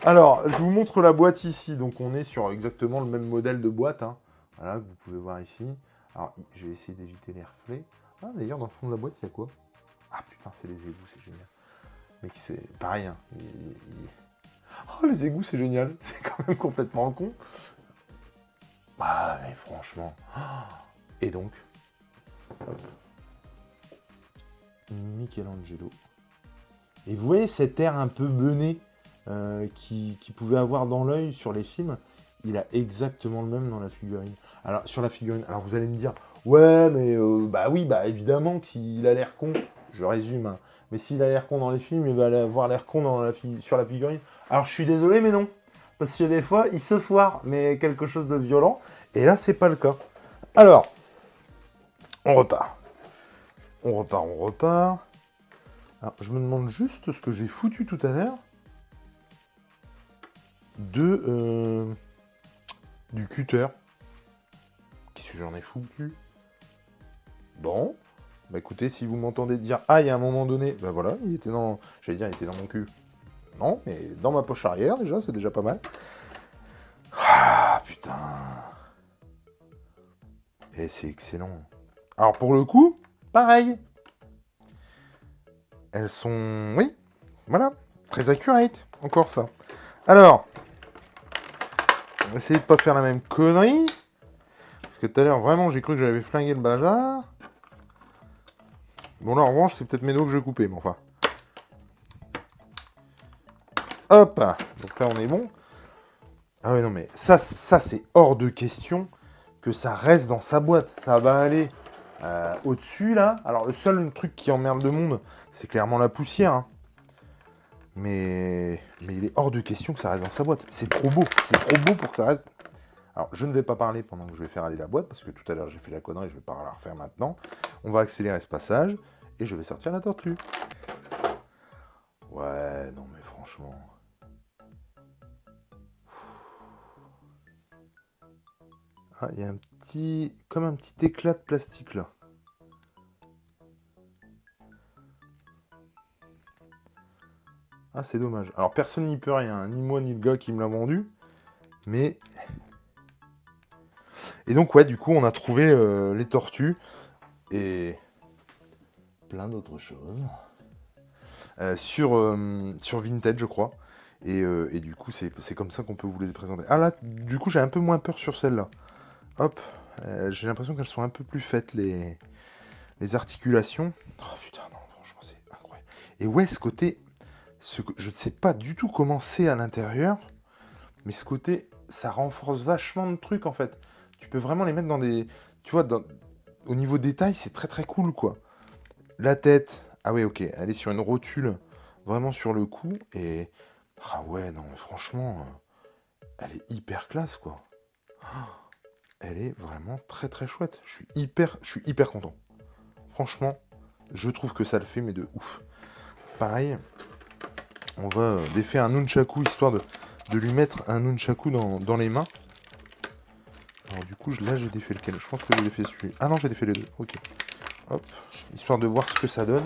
Alors, je vous montre la boîte ici. Donc, on est sur exactement le même modèle de boîte. Hein. Voilà, que vous pouvez voir ici. Alors, je vais essayer d'éviter les reflets. Ah, d'ailleurs, dans le fond de la boîte, il y a quoi? Ah, putain, c'est les égouts, c'est génial. Mais c'est pareil. Hein. Oh, les égouts, c'est génial. C'est quand même complètement con. Ah, mais franchement. Et donc, Michelangelo. Et vous voyez cet air un peu bené qu'il pouvait avoir dans l'œil sur les films, il a exactement le même dans la figurine. Alors, sur la figurine, alors vous allez me dire, ouais, mais bah oui, bah évidemment qu'il a l'air con, je résume, hein. Mais s'il a l'air con dans les films, il va avoir l'air con sur la figurine. Alors, je suis désolé, mais non. Parce que des fois, il se foire, mais quelque chose de violent. Et là, c'est pas le cas. Alors, on repart. On repart. Alors, je me demande juste ce que j'ai foutu tout à l'heure du cutter. Qu'est-ce que j'en ai foutu? Bon. Bah écoutez, si vous m'entendez dire « Aïe » à un moment donné, bah voilà, il était dans... J'allais dire, il était dans mon cul. Non, mais dans ma poche arrière, déjà, c'est déjà pas mal. Ah, putain. Et c'est excellent. Alors, pour le coup, pareil. Elles sont... Oui, voilà. Très accurate. Encore ça. Alors, on va essayer de pas faire la même connerie. Parce que tout à l'heure, vraiment, j'ai cru que j'avais flingué le bazar. Bon, là, en revanche, c'est peut-être mes dos que je vais couper, mais enfin. Hop. Donc là, on est bon. Ah ouais, non, mais ça c'est hors de question que ça reste dans sa boîte. Ça va aller au-dessus, là. Alors, le seul truc qui emmerde le monde, c'est clairement la poussière. Hein. Mais il est hors de question que ça reste dans sa boîte. C'est trop beau. C'est trop beau pour que ça reste... Alors, je ne vais pas parler pendant que je vais faire aller la boîte, parce que tout à l'heure, j'ai fait la connerie, je ne vais pas la refaire maintenant. On va accélérer ce passage, et je vais sortir la tortue. Ouais, non mais franchement... Ah, il y a un petit... comme un petit éclat de plastique, là. Ah, c'est dommage. Alors, personne n'y peut rien, hein, ni moi, ni le gars qui me l'a vendu. Mais... Et donc, ouais, du coup, on a trouvé les tortues. Et... plein d'autres choses. Sur Vinted, je crois. Et du coup, c'est comme ça qu'on peut vous les présenter. Ah là, du coup, j'ai un peu moins peur sur celle-là. Hop. J'ai l'impression qu'elles sont un peu plus faites, les articulations. Oh putain, non, franchement, c'est incroyable. Et ouais, ce côté... je ne sais pas du tout comment c'est à l'intérieur. Mais ce côté, ça renforce vachement de trucs, en fait. Tu peux vraiment les mettre dans des... Tu vois, au niveau détail, c'est très très cool, quoi. La tête... Ah ouais, ok, elle est sur une rotule, vraiment sur le cou, et... Ah ouais, non, mais franchement, elle est hyper classe, quoi. Elle est vraiment très très chouette. Je suis hyper content. Franchement, je trouve que ça le fait, mais de ouf. Pareil, on va défaire un nunchaku, histoire de lui mettre un nunchaku dans les mains. Alors du coup, là, j'ai défait lequel? Je pense que j'ai défait celui... Ah non, j'ai défait les deux, ok. Hop, histoire de voir ce que ça donne.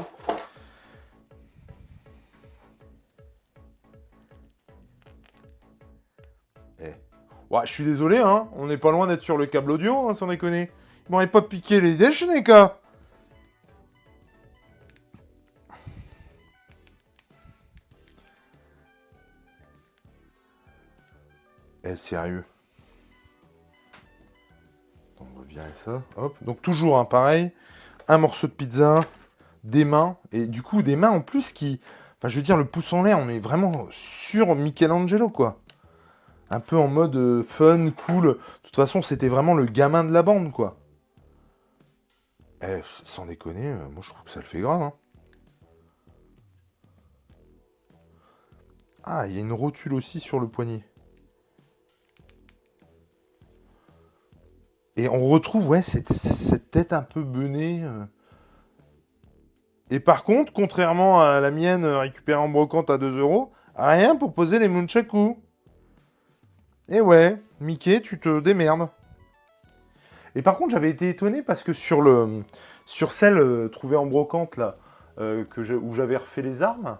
Ouais, je suis désolé, hein. On n'est pas loin d'être sur le câble audio, hein, sans déconner. Ils m'auraient pas piqué les dèches, les gars. Eh, sérieux. On revient à ça. Hop. Donc toujours, hein, pareil. Un morceau de pizza, des mains. Et du coup, des mains en plus qui... Enfin, je veux dire, le pouce en l'air, on est vraiment sur Michelangelo, quoi. Un peu en mode fun, cool. De toute façon, c'était vraiment le gamin de la bande, quoi. Eh, sans déconner, moi je trouve que ça le fait grave. Hein. Ah, il y a une rotule aussi sur le poignet. Et on retrouve, ouais, cette tête un peu benée. Et par contre, contrairement à la mienne récupérée en brocante à 2 euros, rien pour poser les nunchakus. Et ouais, Mickey, tu te démerdes. Et par contre, j'avais été étonné parce que sur celle trouvée en brocante, là, où j'avais refait les armes,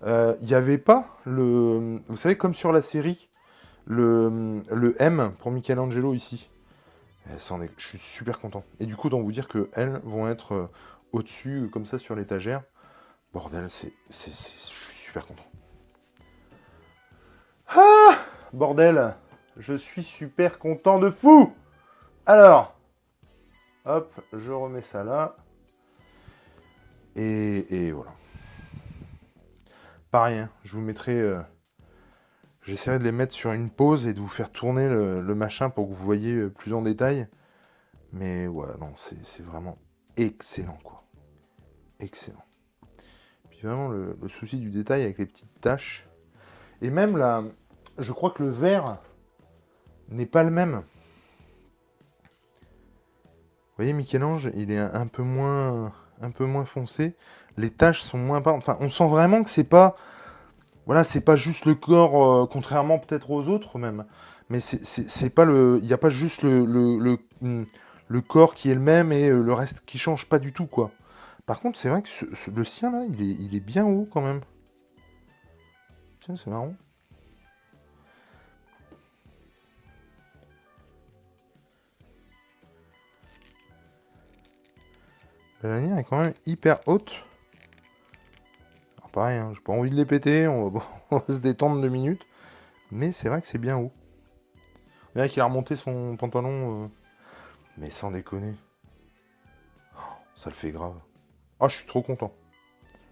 il n'y avait pas le... Vous savez, comme sur la série, le M pour Michelangelo ici. Je suis super content. Et du coup, d'en vous dire qu'elles vont être au-dessus, comme ça, sur l'étagère. Bordel, je suis super content. Ah, bordel, je suis super content de fou. Alors, hop, je remets ça là. Et voilà. Pareil, hein, je vous mettrai... j'essaierai de les mettre sur une pause et de vous faire tourner le machin pour que vous voyez plus en détail. Mais ouais, non, c'est vraiment excellent, quoi. Excellent. Puis vraiment, le souci du détail avec les petites taches. Et même là, je crois que le vert n'est pas le même. Vous voyez, Michel-Ange, il est un peu moins foncé. Les taches sont moins... Enfin, on sent vraiment que c'est pas... Voilà, c'est pas juste le corps, contrairement peut-être aux autres même. Mais c'est pas le... Il n'y a pas juste le corps qui est le même et le reste qui change pas du tout, quoi. Par contre, c'est vrai que le sien, là, il est bien haut, quand même. Tiens, c'est marrant. La lanière est quand même hyper haute. Alors, pareil, hein, j'ai pas envie de les péter, on va se détendre 2 minutes. Mais c'est vrai que c'est bien haut. Il y en a qui a remonté son pantalon. Mais sans déconner. Oh, ça le fait grave. Ah, je suis trop content.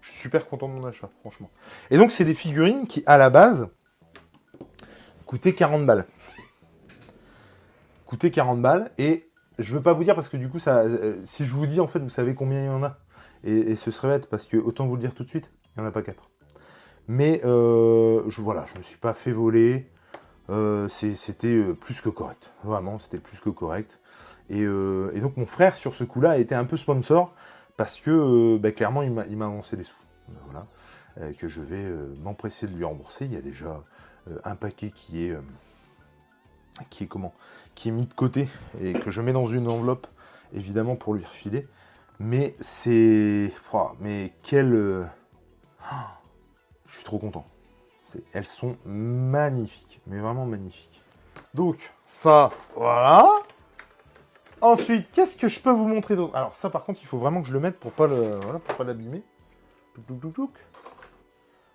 Je suis super content de mon achat, franchement. Et donc, c'est des figurines qui, à la base, coûtaient 40 balles. Coûtaient 40 balles. Et je veux pas vous dire parce que du coup, si je vous dis, en fait, vous savez combien il y en a. Et ce serait bête parce que, autant vous le dire tout de suite, il n'y en a pas 4. Mais voilà, je me suis pas fait voler. C'était plus que correct. Vraiment, c'était plus que correct. Et donc, mon frère, sur ce coup-là, a été un peu sponsor parce que, clairement, il m'a avancé des sous. Voilà. Que je vais m'empresser de lui rembourser. Il y a déjà un paquet qui est mis de côté et que je mets dans une enveloppe, évidemment, pour lui refiler. Mais c'est... mais quel... je suis trop content. Elles sont magnifiques, mais vraiment magnifiques. Donc, ça, voilà. Ensuite, qu'est-ce que je peux vous montrer d'autre? Alors ça, par contre, il faut vraiment que je le mette pour pas l'abîmer.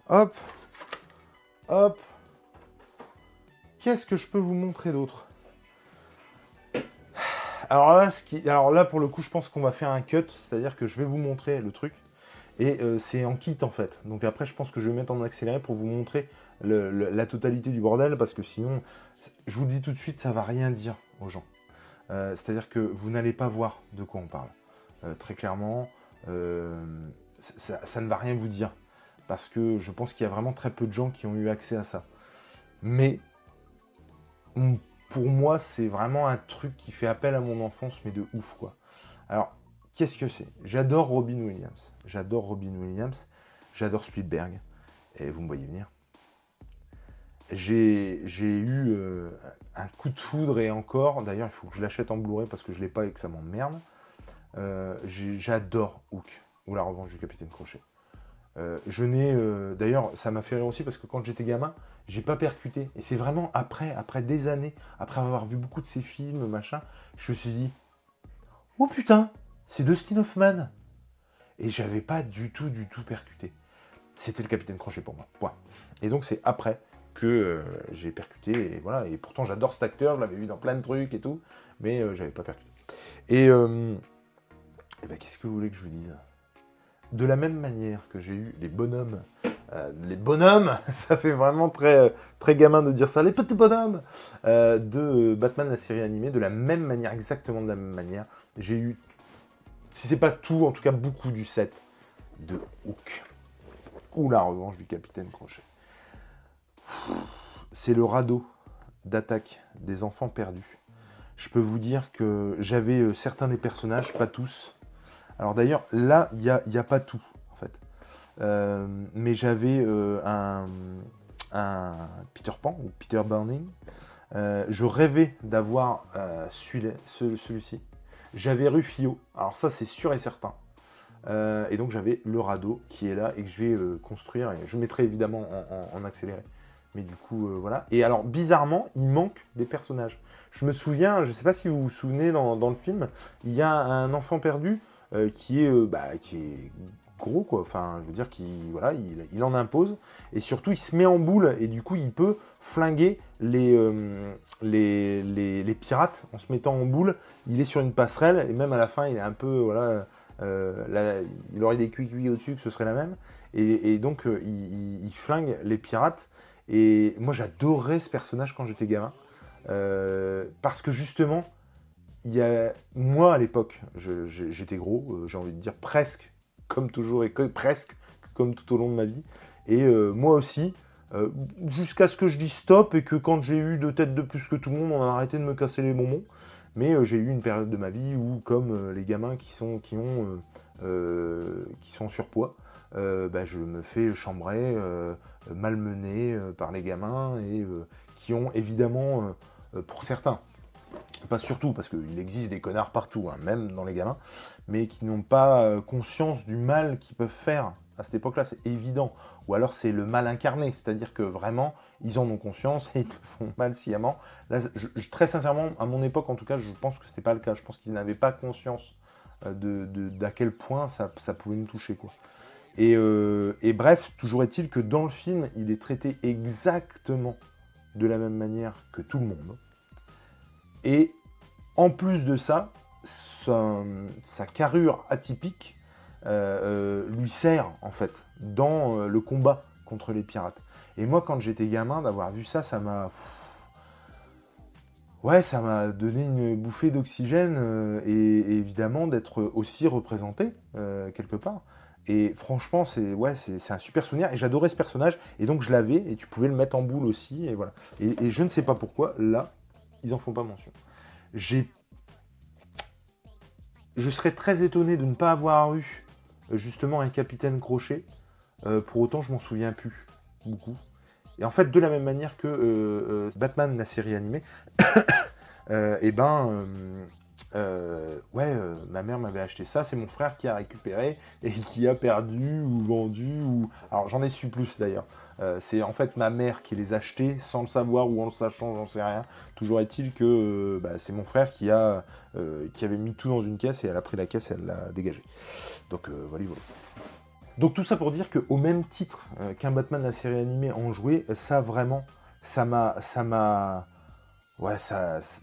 Hop, hop. Qu'est-ce que je peux vous montrer d'autre? Alors là, pour le coup, je pense qu'on va faire un cut, c'est-à-dire que je vais vous montrer le truc. Et c'est en kit, en fait. Donc après, je pense que je vais mettre en accéléré pour vous montrer la totalité du bordel, parce que sinon, je vous le dis tout de suite, ça va rien dire aux gens. C'est-à-dire que vous n'allez pas voir de quoi on parle. Très clairement, ça ne va rien vous dire. Parce que je pense qu'il y a vraiment très peu de gens qui ont eu accès à ça. Mais, pour moi, c'est vraiment un truc qui fait appel à mon enfance, mais de ouf, quoi. Alors, qu'est-ce que c'est? J'adore Robin Williams. J'adore Spielberg. Et vous me voyez venir. J'ai eu un coup de foudre et encore, d'ailleurs il faut que je l'achète en Blu-ray parce que je ne l'ai pas et que ça m'emmerde. J'adore Hook, ou La Revanche du Capitaine Crochet. D'ailleurs ça m'a fait rire aussi parce que quand j'étais gamin, j'ai pas percuté. Et c'est vraiment après des années, après avoir vu beaucoup de ces films, machin, je me suis dit, oh putain, c'est Dustin Hoffman. Et j'avais pas du tout percuté. C'était le Capitaine Crochet pour moi, point. Et donc c'est après que j'ai percuté, et voilà, et pourtant j'adore cet acteur, je l'avais vu dans plein de trucs et tout, mais j'avais pas percuté. Et qu'est-ce que vous voulez que je vous dise? De la même manière que j'ai eu les bonhommes, ça fait vraiment très, très gamin de dire ça, les petits bonhommes de Batman, la série animée, de la même manière, exactement de la même manière, j'ai eu, si c'est pas tout, en tout cas beaucoup du set de Hook, ou La Revanche du Capitaine Crochet. c'est le radeau d'attaque des enfants perdus. Je peux vous dire que j'avais certains des personnages, pas tous. Alors d'ailleurs, là, il y a pas tout, en fait. Mais j'avais un Peter Pan, ou Peter Burning. Je rêvais d'avoir celui-ci. J'avais Rufio, alors ça c'est sûr et certain. Et donc j'avais le radeau qui est là et que je vais construire. Et je mettrai évidemment en accéléré. Mais du coup, voilà. Et alors, bizarrement, il manque des personnages. Je me souviens, je ne sais pas si vous vous souvenez dans le film, il y a un enfant perdu qui est gros, quoi. Enfin, je veux dire voilà, il en impose. Et surtout, il se met en boule. Et du coup, il peut flinguer les pirates en se mettant en boule. Il est sur une passerelle. Et même à la fin, il est un peu, voilà... là, il aurait des cuits au-dessus, que ce serait la même. Et donc, il flingue les pirates. Et moi, j'adorais ce personnage quand j'étais gamin. Parce que justement, moi, à l'époque, j'étais gros, j'ai envie de dire presque comme toujours et presque comme tout au long de ma vie. Et moi aussi, jusqu'à ce que je dise stop et que quand j'ai eu 2 têtes de plus que tout le monde, on a arrêté de me casser les bonbons. Mais j'ai eu une période de ma vie où, comme les gamins qui sont en surpoids, je me fais chambrer, malmener par les gamins et qui ont évidemment, pour certains, pas surtout, parce qu'il existe des connards partout, hein, même dans les gamins, mais qui n'ont pas conscience du mal qu'ils peuvent faire. À cette époque-là, c'est évident. Ou alors c'est le mal incarné, c'est-à-dire que vraiment, ils en ont conscience et ils font mal sciemment. Là, très sincèrement, à mon époque en tout cas, je pense que c'était pas le cas. Je pense qu'ils n'avaient pas conscience d'à quel point ça pouvait nous toucher, quoi. Et bref, toujours est-il que dans le film, il est traité exactement de la même manière que tout le monde. Et en plus de ça, sa carrure atypique lui sert en fait dans le combat contre les pirates. Et moi, quand j'étais gamin, d'avoir vu ça, ça m'a donné une bouffée d'oxygène et évidemment d'être aussi représenté quelque part. Et franchement, c'est un super souvenir. Et j'adorais ce personnage. Et donc je l'avais. Et tu pouvais le mettre en boule aussi. Et voilà. Et je ne sais pas pourquoi, là, ils en font pas mention. Je serais très étonné de ne pas avoir eu justement un capitaine Crochet. Pour autant, je m'en souviens plus beaucoup. Et en fait, de la même manière que Batman, la série animée, ma mère m'avait acheté ça, c'est mon frère qui a récupéré et qui a perdu ou vendu ou... Alors j'en ai su plus d'ailleurs. C'est en fait ma mère qui les achetait sans le savoir ou en le sachant, j'en sais rien. Toujours est-il que c'est mon frère qui avait mis tout dans une caisse et elle a pris la caisse et elle l'a dégagée. Donc voilà. Donc tout ça pour dire qu'au même titre qu'un Batman la série animée en joué, ça vraiment, ça m'a... Ouais,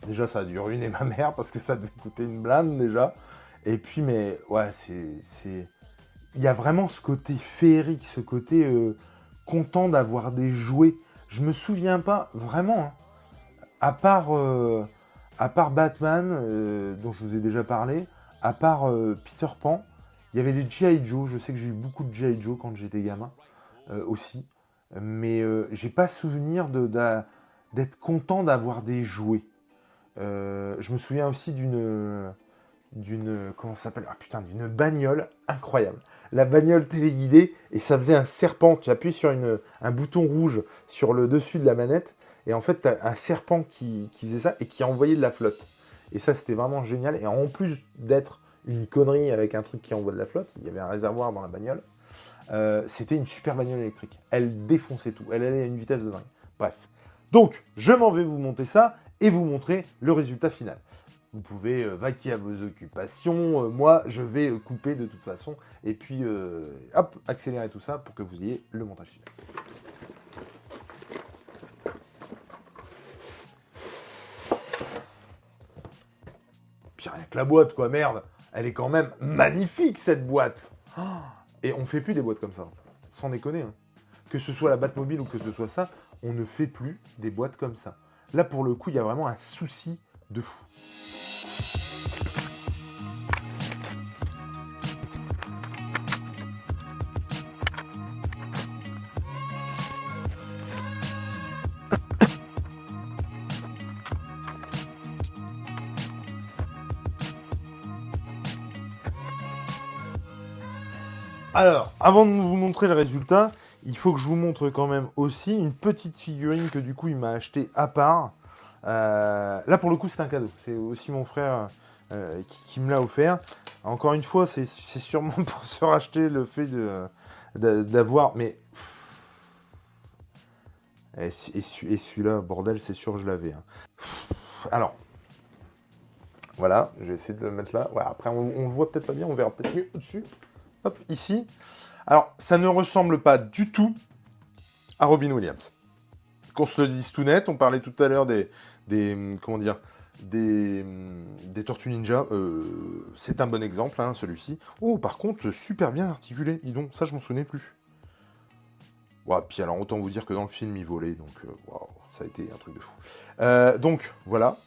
déjà ça a dû ruiner ma mère parce que ça devait coûter une blinde déjà. Et puis, mais ouais, il y a vraiment ce côté féerique, ce côté content d'avoir des jouets. Je me souviens pas vraiment, hein, à part Batman, dont je vous ai déjà parlé, à part Peter Pan, il y avait les G.I. Joe. Je sais que j'ai eu beaucoup de G.I. Joe quand j'étais gamin aussi. Mais j'ai pas souvenir d'être content d'avoir des jouets. Je me souviens aussi d'une comment ça s'appelle, d'une bagnole incroyable. La bagnole téléguidée, et ça faisait un serpent. Tu appuies sur un bouton rouge sur le dessus de la manette, et en fait, tu as un serpent qui faisait ça et qui envoyait de la flotte. Et ça, c'était vraiment génial. Et en plus d'être une connerie avec un truc qui envoie de la flotte, il y avait un réservoir dans la bagnole, c'était une super bagnole électrique. Elle défonçait tout. Elle allait à une vitesse de dingue. Bref. Donc, je m'en vais vous monter ça et vous montrer le résultat final. Vous pouvez vaquer à vos occupations. Moi, je vais couper de toute façon. Et puis, hop, accélérer tout ça pour que vous ayez le montage final. Puis rien que la boîte, quoi, merde. Elle est quand même magnifique, cette boîte. Et on fait plus des boîtes comme ça. Sans déconner. Hein. Que ce soit la Batmobile ou que ce soit ça, on ne fait plus des boîtes comme ça. Là, pour le coup, il y a vraiment un souci de fou. Alors, avant de vous montrer le résultat, il faut que je vous montre quand même aussi une petite figurine que du coup il m'a acheté à part. Là pour le coup c'est un cadeau, c'est aussi mon frère qui me l'a offert. Encore une fois, c'est sûrement pour se racheter le fait d'avoir... Mais... Et celui-là, bordel, c'est sûr que je l'avais. Hein. Alors, voilà, je vais essayer de le mettre là. Ouais, après, on le voit peut-être pas bien, on verra peut-être mieux au-dessus. Hop, ici. Alors, ça ne ressemble pas du tout à Robin Williams. Qu'on se le dise tout net, on parlait tout à l'heure comment dire, des Tortues Ninja. C'est un bon exemple, hein, celui-ci. Oh, par contre, super bien articulé. Dis donc, ça, je m'en souvenais plus. Ouais, puis alors, autant vous dire que dans le film, il volait, donc wow, ça a été un truc de fou. Donc, voilà.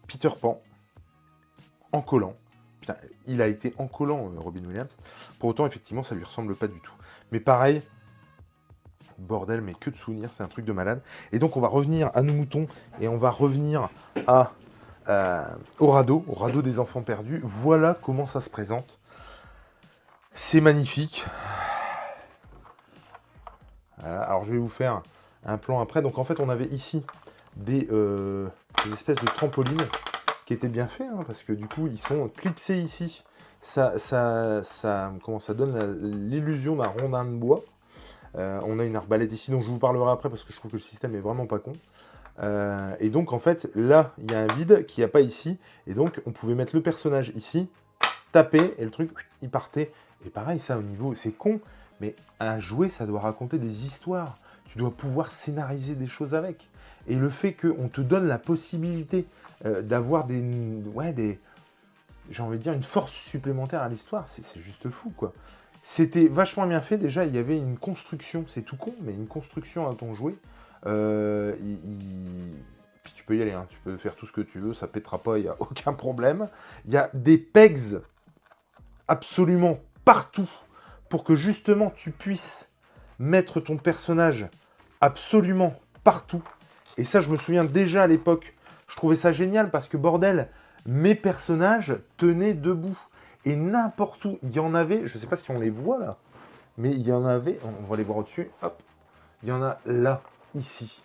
Peter Pan, en collant. Putain, il a été en collant, Robin Williams. Pour autant, effectivement, ça lui ressemble pas du tout. Mais pareil, bordel, mais que de souvenirs, c'est un truc de malade. Et donc, on va revenir à nos moutons, et on va revenir au radeau des enfants perdus. Voilà comment ça se présente. C'est magnifique. Voilà. Alors, je vais vous faire un plan après. Donc, en fait, on avait ici des espèces de trampolines qui étaient bien faits, hein, parce que du coup, ils sont clipsés ici. Ça donne l'illusion d'un rondin de bois. On a une arbalète ici, dont je vous parlerai après, parce que je trouve que le système est vraiment pas con. Et donc, en fait, là, il y a un vide qu'il n'y a pas ici. Et donc, on pouvait mettre le personnage ici, taper, et le truc, il partait. Et pareil, ça, au niveau, c'est con, mais un jouet, ça doit raconter des histoires. Tu dois pouvoir scénariser des choses avec. Et le fait qu'on te donne la possibilité d'avoir j'ai envie de dire, une force supplémentaire à l'histoire, c'est juste fou, quoi. C'était vachement bien fait, déjà, il y avait une construction, c'est tout con, mais une construction à ton jouet. Puis tu peux y aller, hein, tu peux faire tout ce que tu veux, ça pètera pas, il n'y a aucun problème. Il y a des pegs absolument partout pour que justement tu puisses mettre ton personnage absolument partout. Et ça, je me souviens déjà à l'époque, je trouvais ça génial parce que bordel, mes personnages tenaient debout. Et n'importe où, il y en avait, je ne sais pas si on les voit là, mais il y en avait, on va les voir au-dessus, hop, il y en a là, ici,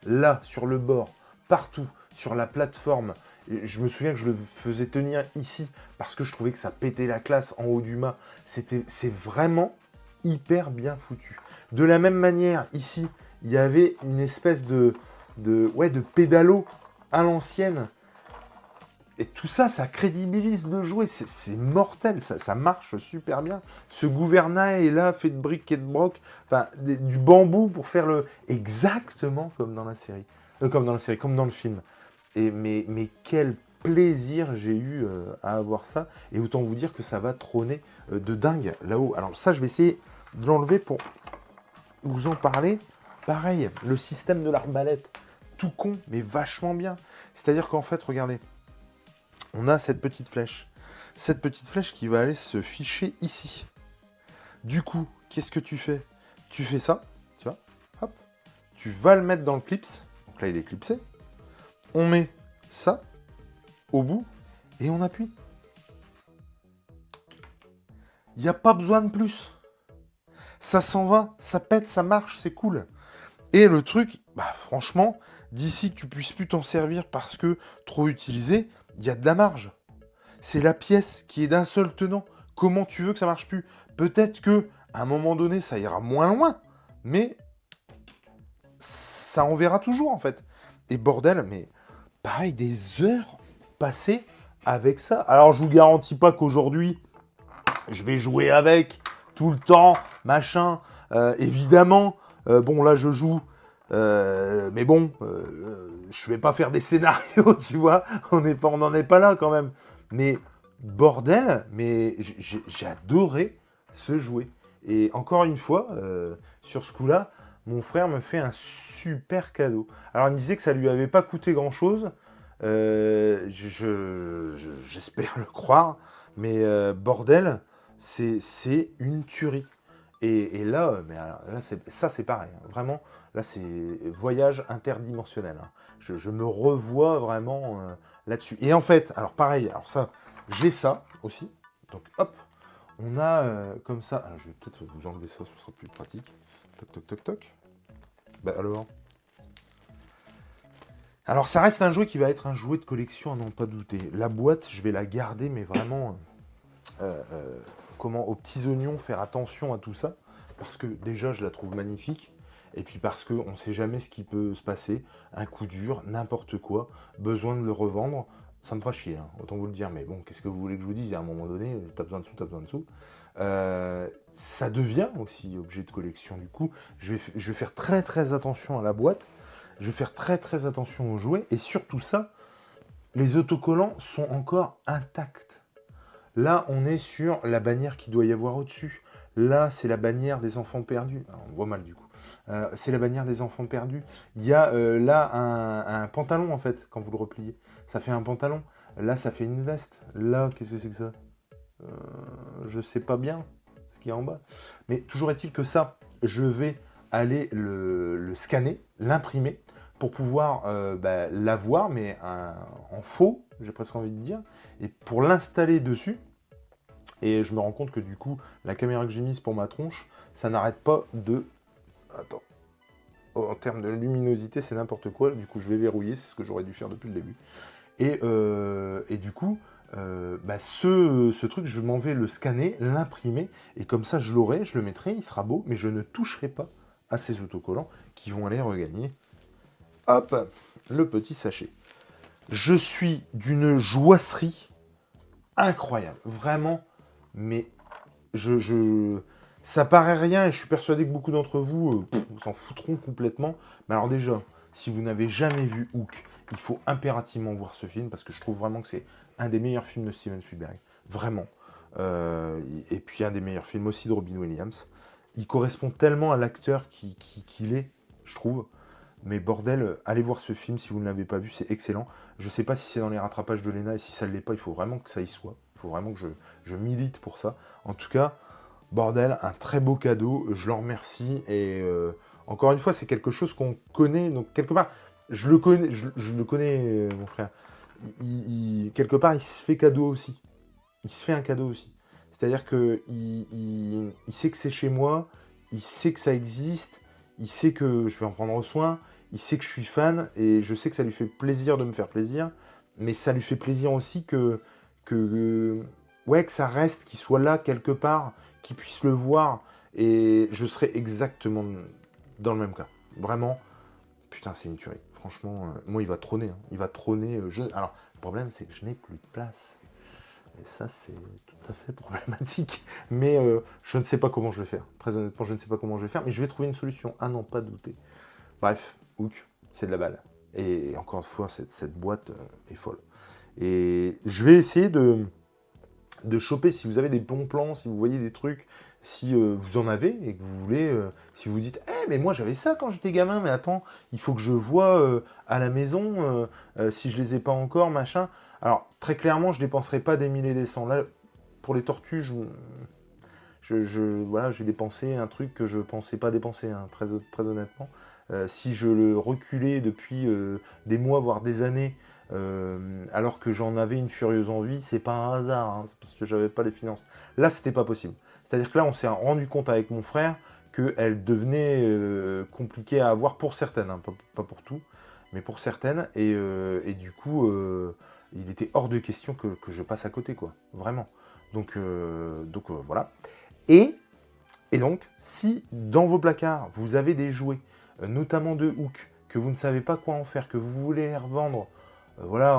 là, sur le bord, partout, sur la plateforme. Et je me souviens que je le faisais tenir ici parce que je trouvais que ça pétait la classe en haut du mât. C'est vraiment hyper bien foutu. De la même manière, ici, il y avait une espèce de pédalo à l'ancienne. Et tout ça, ça crédibilise le jouet. C'est mortel, ça marche super bien. Ce gouvernail est là, fait de briques et de broc. Enfin, du bambou pour faire le... Exactement comme dans la série. Comme dans le film. Mais quel plaisir j'ai eu à avoir ça. Et autant vous dire que ça va trôner de dingue là-haut. Alors ça, je vais essayer de l'enlever pour vous en parler. Pareil, le système de l'arbalète, tout con, mais vachement bien. C'est-à-dire qu'en fait, regardez, on a cette petite flèche. Cette petite flèche qui va aller se ficher ici. Du coup, qu'est-ce que tu fais? Tu fais ça, tu vois, hop, tu vas le mettre dans le clips. Donc là, il est clipsé. On met ça au bout et on appuie. Il n'y a pas besoin de plus. Ça s'en va, ça pète, ça marche, c'est cool. Et le truc, bah, franchement, d'ici que tu puisses plus t'en servir parce que trop utilisé, il y a de la marge. C'est la pièce qui est d'un seul tenant. Comment tu veux que ça marche plus? Peut-être que à un moment donné, ça ira moins loin, mais ça en verra toujours en fait. Et bordel, mais pareil, des heures passées avec ça. Alors je vous garantis pas qu'aujourd'hui, je vais jouer avec tout le temps, machin. Évidemment, bon là je joue, mais bon, je vais pas faire des scénarios, tu vois. On n'en est pas là quand même. Mais bordel, mais j'ai adoré ce jouet. Et encore une fois, sur ce coup-là, mon frère me fait un super cadeau. Alors il me disait que ça lui avait pas coûté grand-chose. J'espère le croire. Mais bordel, c'est une tuerie. Et là, ça c'est pareil. Hein. Vraiment, là c'est voyage interdimensionnel. Hein. Je me revois vraiment là-dessus. Et en fait, alors pareil, alors ça, j'ai ça aussi. Donc hop, On a comme ça... Alors, je vais peut-être vous enlever ça, ce sera plus pratique. Toc, toc, toc, toc. Bah alors... Alors, ça reste un jouet qui va être un jouet de collection, à n'en pas douter. La boîte, je vais la garder, mais vraiment... comment, aux petits oignons, faire attention à tout ça. Parce que déjà, je la trouve magnifique. Et puis parce qu'on ne sait jamais ce qui peut se passer. Un coup dur, n'importe quoi. Besoin de le revendre. Ça me fera chier, hein, autant vous le dire. Mais bon, qu'est-ce que vous voulez que je vous dise? À un moment donné, t'as besoin de sous, t'as besoin de sous. Ça devient aussi objet de collection. Du coup, je vais faire très très attention à la boîte. Je vais faire très très attention aux jouets. Et surtout ça, les autocollants sont encore intacts. Là, on est sur la bannière qu'il doit y avoir au-dessus. Là, c'est la bannière des enfants perdus. Alors, on voit mal du coup. C'est la bannière des enfants perdus. Il y a là un pantalon en fait, quand vous le repliez. Ça fait un pantalon. Là, ça fait une veste. Là, qu'est-ce que c'est que ça? Je sais pas bien ce qu'il y a en bas. Mais toujours est-il que ça, je vais aller le scanner, l'imprimer, pour pouvoir l'avoir, mais en faux, j'ai presque envie de dire, et pour l'installer dessus. Et je me rends compte que du coup, la caméra que j'ai mise pour ma tronche, ça n'arrête pas de... Attends. En termes de luminosité, c'est n'importe quoi. Du coup, je vais verrouiller, c'est ce que j'aurais dû faire depuis le début. Et du coup, ce truc, je m'en vais le scanner, l'imprimer, et comme ça, je l'aurai, je le mettrai, il sera beau, mais je ne toucherai pas à ces autocollants qui vont aller regagner, hop, le petit sachet. Je suis d'une joasserie incroyable, vraiment, mais ça paraît rien, et je suis persuadé que beaucoup d'entre vous s'en foutront complètement. Mais alors déjà, si vous n'avez jamais vu Hook, il faut impérativement voir ce film, parce que je trouve vraiment que c'est un des meilleurs films de Steven Spielberg. Vraiment. Et puis un des meilleurs films aussi de Robin Williams. Il correspond tellement à l'acteur qu'il est, je trouve. Mais bordel, allez voir ce film si vous ne l'avez pas vu, c'est excellent. Je ne sais pas si c'est dans les rattrapages de Lena, et si ça ne l'est pas, il faut vraiment que ça y soit. Il faut vraiment que je milite pour ça. En tout cas, bordel, un très beau cadeau, je l'en remercie. Et encore une fois, c'est quelque chose qu'on connaît. Donc quelque part, je le connais, mon frère. Quelque part, il se fait cadeau aussi. Il se fait un cadeau aussi. C'est-à-dire que il sait que c'est chez moi, il sait que ça existe, il sait que je vais en prendre soin, il sait que je suis fan, et je sais que ça lui fait plaisir de me faire plaisir, mais ça lui fait plaisir aussi ouais, que ça reste, qu'il soit là quelque part, qu'il puisse le voir, et je serai exactement dans le même cas. Vraiment, putain, c'est une tuerie. Franchement, moi, il va trôner. Hein. Il va trôner. Alors, le problème, c'est que je n'ai plus de place. Et ça, c'est tout à fait problématique. Mais je ne sais pas comment je vais faire. Très honnêtement, je ne sais pas comment je vais faire. Mais je vais trouver une solution, à n'en pas douter. Bref, Hook, c'est de la balle. Et encore une fois, cette boîte est folle. Et je vais essayer de choper, si vous avez des bons plans, si vous voyez des trucs, si vous en avez et que vous voulez, si vous dites « Eh, mais moi j'avais ça quand j'étais gamin, mais attends, il faut que je vois à la maison, si je les ai pas encore, machin. » Alors, très clairement, je dépenserai pas des milliers et des cents. Là, pour les tortues, voilà, j'ai dépensé un truc que je pensais pas dépenser, hein, très, très honnêtement. Si je le reculais depuis des mois, voire des années, alors que j'en avais une furieuse envie, c'est pas un hasard, hein, c'est parce que j'avais pas les finances. Là, c'était pas possible. C'est-à-dire que là, on s'est rendu compte avec mon frère qu'elle devenait compliquée à avoir pour certaines, hein, pas pour tout, mais pour certaines, et du coup, il était hors de question que je passe à côté, quoi, vraiment. Donc voilà. Et donc, si dans vos placards, vous avez des jouets, notamment de Hook, que vous ne savez pas quoi en faire, que vous voulez les revendre, voilà,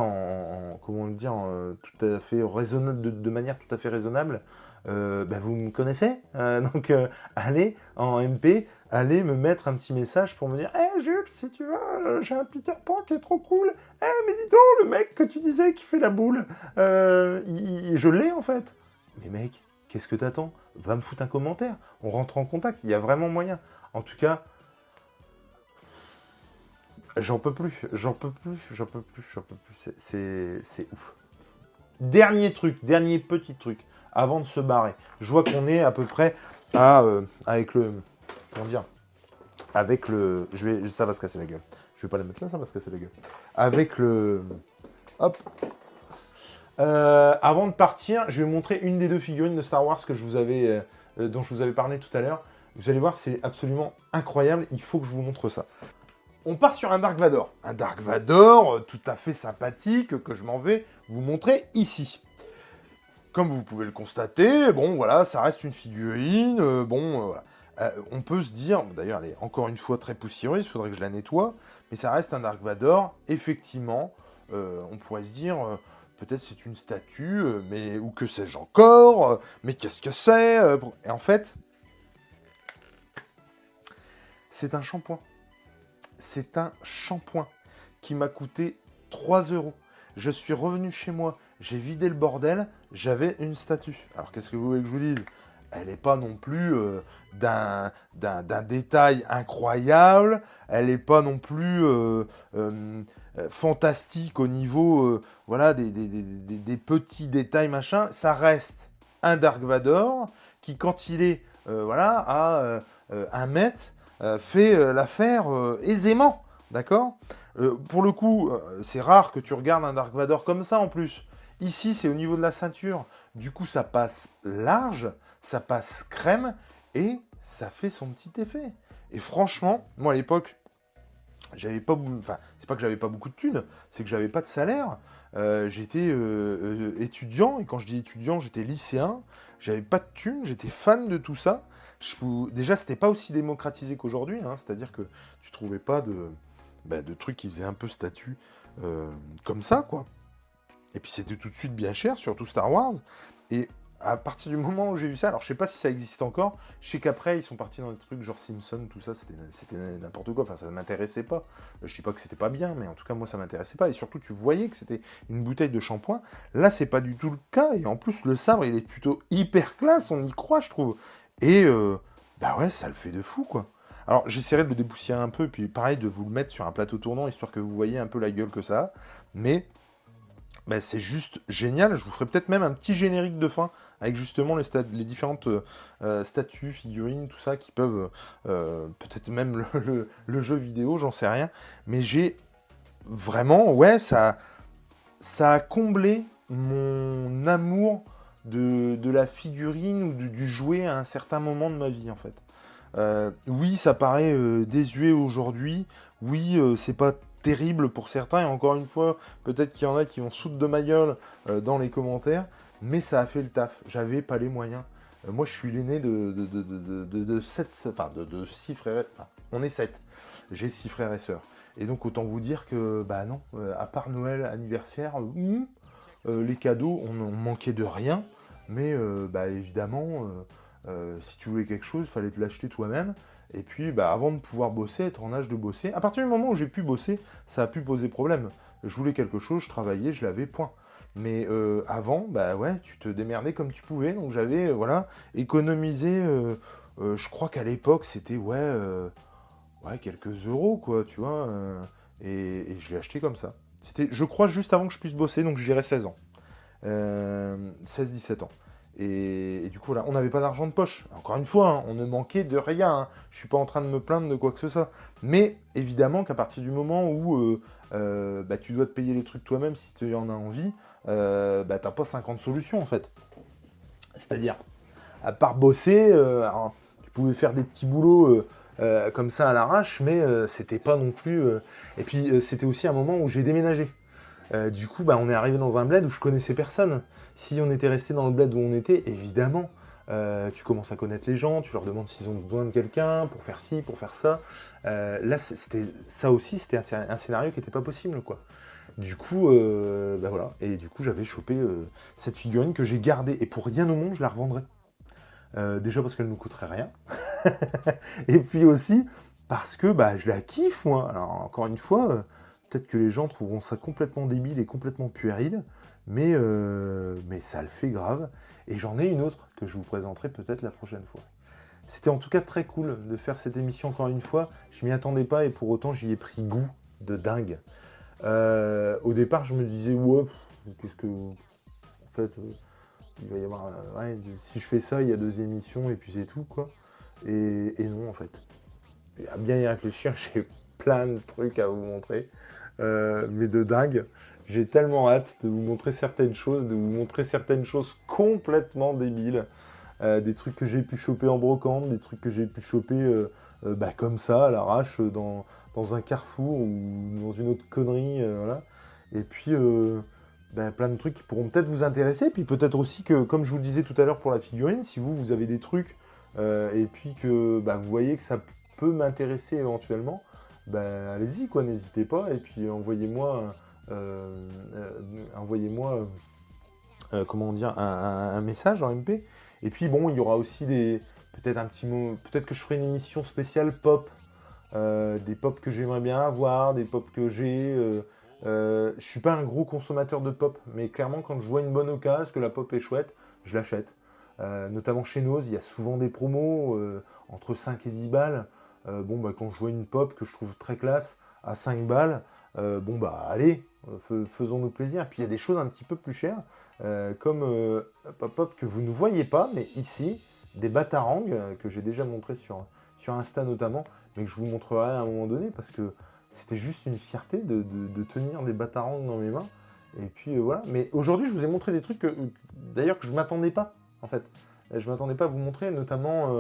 comment le dire, tout à fait raisonnable, de manière tout à fait raisonnable, vous me connaissez, donc allez en MP, allez me mettre un petit message pour me dire « Hey Jules, si tu veux, j'ai un Peter Pan qui est trop cool. Mais dis donc, le mec que tu disais qui fait la boule, je l'ai en fait. » Mais mec, qu'est-ce que t'attends? Va me foutre un commentaire, on rentre en contact, il y a vraiment moyen. En tout cas, j'en peux plus. C'est ouf. Dernier petit truc, avant de se barrer. Je vois qu'on est à peu près avec le... Comment dire? Avec le... ça va se casser la gueule. Je vais pas la mettre là, ça va se casser la gueule. Avec le... Hop. Avant de partir, je vais vous montrer une des 2 figurines de Star Wars que je vous avais, dont je vous avais parlé tout à l'heure. Vous allez voir, c'est absolument incroyable. Il faut que je vous montre ça. On part sur un Dark Vador. Un Dark Vador tout à fait sympathique que je m'en vais vous montrer ici. Comme vous pouvez le constater, bon voilà, ça reste une figurine. Voilà. On peut se dire, d'ailleurs elle est encore une fois très poussiéreuse, il faudrait que je la nettoie, mais ça reste un Dark Vador. Effectivement, on pourrait se dire, peut-être c'est une statue, mais ou que sais-je encore, mais qu'est-ce que c'est Et en fait, c'est un shampoing. C'est un shampoing qui m'a coûté 3 €. Je suis revenu chez moi, j'ai vidé le bordel, j'avais une statue. Alors qu'est-ce que vous voulez que je vous dise? Elle n'est pas non plus d'un détail incroyable, elle n'est pas non plus fantastique au niveau voilà, des petits détails, machin. Ça reste un Dark Vador qui, quand il est voilà, à 1 mètre, fait l'affaire aisément, d'accord. Pour le coup, c'est rare que tu regardes un Dark Vador comme ça en plus. Ici, c'est au niveau de la ceinture. Du coup, ça passe large, ça passe crème, et ça fait son petit effet. Et franchement, moi à l'époque, j'avais pas... Enfin, c'est pas que j'avais pas beaucoup de thunes, c'est que j'avais pas de salaire. J'étais étudiant, et quand je dis étudiant, j'étais lycéen. J'avais pas de thunes, j'étais fan de tout ça. Déjà, c'était pas aussi démocratisé qu'aujourd'hui, hein, c'est-à-dire que tu trouvais pas de trucs qui faisaient un peu statut comme ça, quoi. Et puis c'était tout de suite bien cher, surtout Star Wars. Et à partir du moment où j'ai vu ça, alors je sais pas si ça existe encore, je sais qu'après ils sont partis dans des trucs genre Simpson, tout ça, c'était n'importe quoi, enfin ça ne m'intéressait pas. Je dis pas que c'était pas bien, mais en tout cas moi ça m'intéressait pas. Et surtout tu voyais que c'était une bouteille de shampoing. Là c'est pas du tout le cas, et en plus le sabre il est plutôt hyper classe, on y croit je trouve. Et bah ouais, ça le fait de fou quoi. Alors j'essaierai de le dépoussiérer un peu, puis pareil de vous le mettre sur un plateau tournant, histoire que vous voyez un peu la gueule que ça a. Mais bah, c'est juste génial. Je vous ferai peut-être même un petit générique de fin avec justement les différentes statues, figurines, tout ça qui peuvent peut-être même le jeu vidéo, j'en sais rien. Mais j'ai vraiment, ouais, ça a comblé mon amour de la figurine ou du jouet à un certain moment de ma vie en fait. Oui, ça paraît désuet aujourd'hui. Oui, c'est pas terrible pour certains. Et encore une fois, peut-être qu'il y en a qui vont sauter de ma gueule dans les commentaires. Mais ça a fait le taf. J'avais pas les moyens. Moi, je suis l'aîné de 7, enfin de 6 frères. Enfin, on est 7. J'ai 6 frères et sœurs. Et donc, autant vous dire que, bah non, à part Noël, anniversaire, les cadeaux, on manquait de rien. Mais, bah évidemment... si tu voulais quelque chose, il fallait te l'acheter toi-même. Et puis, bah, avant de pouvoir bosser, être en âge de bosser, à partir du moment où j'ai pu bosser, ça a pu poser problème. Je voulais quelque chose, je travaillais, je l'avais, point. Mais avant, bah ouais, tu te démerdais comme tu pouvais. Donc j'avais, voilà, économisé, je crois qu'à l'époque, c'était, ouais, quelques euros, quoi, tu vois. Et je l'ai acheté comme ça. C'était, je crois, juste avant que je puisse bosser, donc je dirais 16 ans. 16-17 ans. Et du coup, là, on n'avait pas d'argent de poche. Encore une fois, hein, on ne manquait de rien. Hein. Je suis pas en train de me plaindre de quoi que ce soit. Mais évidemment qu'à partir du moment où bah, tu dois te payer les trucs toi-même si tu en as envie, bah, t'as pas 50 solutions en fait. C'est-à-dire, à part bosser, alors, tu pouvais faire des petits boulots comme ça à l'arrache, mais c'était pas non plus... Et puis, c'était aussi un moment où j'ai déménagé. Du coup, bah, on est arrivé dans un bled où je connaissais personne. Si on était resté dans le bled où on était, évidemment, tu commences à connaître les gens, tu leur demandes s'ils ont besoin de quelqu'un pour faire ci, pour faire ça. Là, ça aussi, c'était un scénario qui n'était pas possible, quoi. Du coup, bah voilà. Et du coup, j'avais chopé cette figurine que j'ai gardée. Et pour rien au monde, je la revendrais. Déjà parce qu'elle ne me coûterait rien. Et puis aussi parce que bah, je la kiffe, moi. Alors, encore une fois... Peut-être que les gens trouveront ça complètement débile et complètement puéril, mais ça le fait grave. Et j'en ai une autre que je vous présenterai peut-être la prochaine fois. C'était en tout cas très cool de faire cette émission encore une fois. Je m'y attendais pas et pour autant j'y ai pris goût de dingue. Au départ, je me disais, ouais, qu'est-ce que... En fait, il va y avoir... ouais, si je fais ça, il y a 2 émissions et puis c'est tout, quoi. Et non, en fait. Et à bien y réfléchir, j'ai plein de trucs à vous montrer. Mais de dingue. J'ai tellement hâte de vous montrer certaines choses, complètement débiles. Des trucs que j'ai pu choper en brocante, des trucs que j'ai pu choper comme ça, à l'arrache, dans un carrefour ou dans une autre connerie, voilà. Et puis, plein de trucs qui pourront peut-être vous intéresser. Puis peut-être aussi que, comme je vous le disais tout à l'heure pour la figurine, si vous avez des trucs, et puis que vous voyez que ça peut m'intéresser éventuellement, allez-y, quoi, n'hésitez pas. Et puis envoyez-moi... comment dire, un message en MP. Et puis bon, il y aura aussi peut-être un petit mot, peut-être que je ferai une émission spéciale pop, des pop que j'aimerais bien avoir, des pop que j'ai. Je suis pas un gros consommateur de pop, mais clairement quand je vois une bonne occasion, que la pop est chouette, je l'achète. Notamment chez Noz, il y a souvent des promos entre 5 et 10 balles. Quand je vois une pop que je trouve très classe à 5 balles, allez, faisons-nous plaisir. Puis il y a des choses un petit peu plus chères, comme pop que vous ne voyez pas, mais ici, des batarangs que j'ai déjà montré sur Insta notamment, mais que je vous montrerai à un moment donné, parce que c'était juste une fierté de tenir des batarangs dans mes mains. Et puis voilà. Mais aujourd'hui, je vous ai montré des trucs d'ailleurs que je ne m'attendais pas, en fait. Je ne m'attendais pas à vous montrer, notamment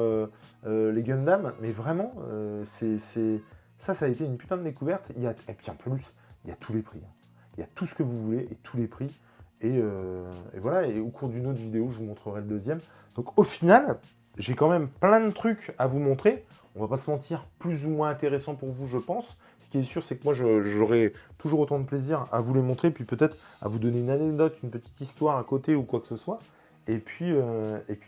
les Gundam, mais vraiment, ça a été une putain de découverte. Et puis en plus, il y a tous les prix. Il y a tout ce que vous voulez et tous les prix. Et voilà, et au cours d'une autre vidéo, je vous montrerai le deuxième. Donc au final, j'ai quand même plein de trucs à vous montrer. On va pas se mentir, plus ou moins intéressant pour vous, je pense. Ce qui est sûr, c'est que moi, j'aurai toujours autant de plaisir à vous les montrer, puis peut-être à vous donner une anecdote, une petite histoire à côté ou quoi que ce soit. Et puis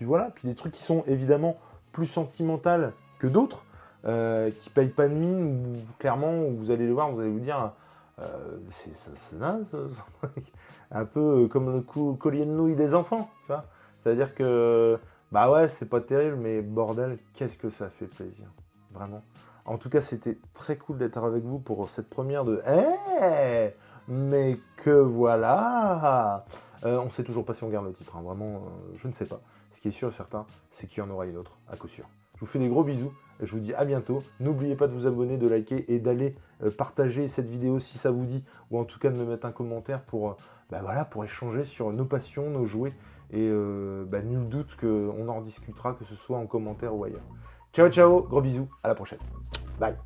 voilà, puis des trucs qui sont évidemment plus sentimentaux que d'autres, qui payent pas de mine, ou clairement, où vous allez les voir, vous allez vous dire, c'est naze, ça. Un peu comme le collier de nouilles des enfants, tu vois. C'est-à-dire que, ouais, c'est pas terrible, mais bordel, qu'est-ce que ça fait plaisir, vraiment. En tout cas, c'était très cool d'être avec vous pour cette première de mais que voilà. On sait toujours pas si on garde le titre, hein. Vraiment, je ne sais pas. Ce qui est sûr et certain, c'est qu'il y en aura une autre, à coup sûr. Je vous fais des gros bisous, je vous dis à bientôt. N'oubliez pas de vous abonner, de liker et d'aller partager cette vidéo si ça vous dit, ou en tout cas de me mettre un commentaire pour, pour échanger sur nos passions, nos jouets. Et nul doute qu'on en rediscutera, que ce soit en commentaire ou ailleurs. Ciao, ciao, gros bisous, à la prochaine. Bye.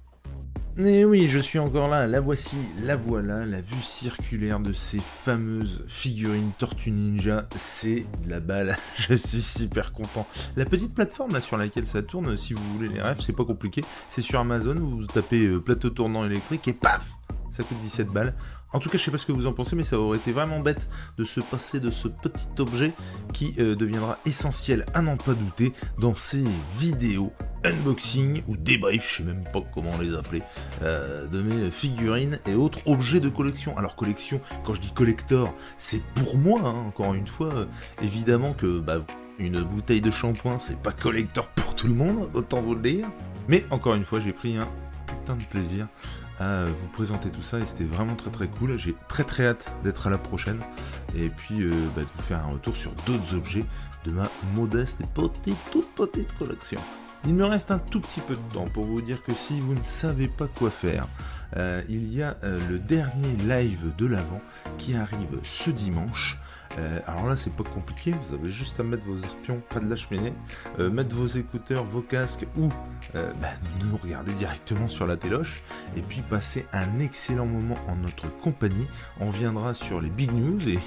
Et oui, je suis encore là, la voici, la voilà, la vue circulaire de ces fameuses figurines Tortue Ninja, c'est de la balle, je suis super content. La petite plateforme là sur laquelle ça tourne, si vous voulez les rêves, c'est pas compliqué, c'est sur Amazon, vous tapez plateau tournant électrique et paf, ça coûte 17 balles. En tout cas, je sais pas ce que vous en pensez, mais ça aurait été vraiment bête de se passer de ce petit objet qui deviendra essentiel à n'en pas douter dans ces vidéos unboxing ou débrief, je sais même pas comment les appeler, de mes figurines et autres objets de collection. Alors collection, quand je dis collector, c'est pour moi, hein, encore une fois, évidemment que une bouteille de shampoing, c'est pas collector pour tout le monde, autant vous le dire. Mais encore une fois, j'ai pris un putain de plaisir à vous présenter tout ça et c'était vraiment très très cool. J'ai très hâte d'être à la prochaine et puis de vous faire un retour sur d'autres objets de ma modeste et toute petite collection. Il me reste un tout petit peu de temps pour vous dire que si vous ne savez pas quoi faire, il y a le dernier live de l'Avent qui arrive ce dimanche. Alors là c'est pas compliqué, vous avez juste à mettre vos arpions près de la cheminée, mettre vos écouteurs, vos casques ou nous regarder directement sur la téloche et puis passer un excellent moment en notre compagnie. On viendra sur les big news et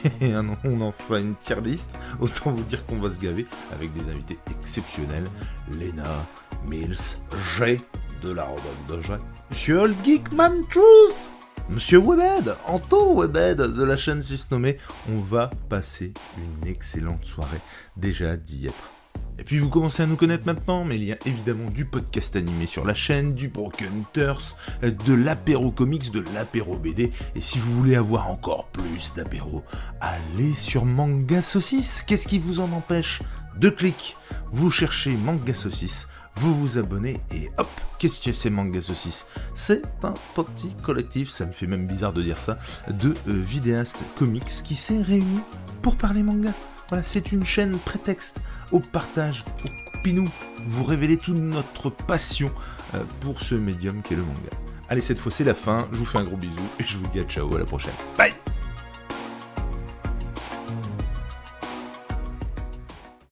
on en fera une tier list, autant vous dire qu'on va se gaver avec des invités exceptionnels, Lena, Mills, G de la Rodolphe de G, Monsieur Old Geekman Truth, Monsieur Webed, Anto Webed de la chaîne susnommée, on va passer une excellente soirée, déjà d'y être. Et puis vous commencez à nous connaître maintenant, mais il y a évidemment du podcast animé sur la chaîne, du Broken Hunters, de l'apéro comics, de l'apéro BD, et si vous voulez avoir encore plus d'apéro, allez sur Manga Saucisse, qu'est-ce qui vous en empêche? 2 clics, vous cherchez Manga Saucisse, vous vous abonnez et hop, qu'est-ce que c'est Manga Saucisse? C'est un petit collectif, ça me fait même bizarre de dire ça, de vidéastes comics qui s'est réuni pour parler manga. Voilà, c'est une chaîne prétexte au partage, au coupinou, vous révélez toute notre passion pour ce médium qu'est le manga. Allez, cette fois c'est la fin, je vous fais un gros bisou et je vous dis à ciao, à la prochaine. Bye.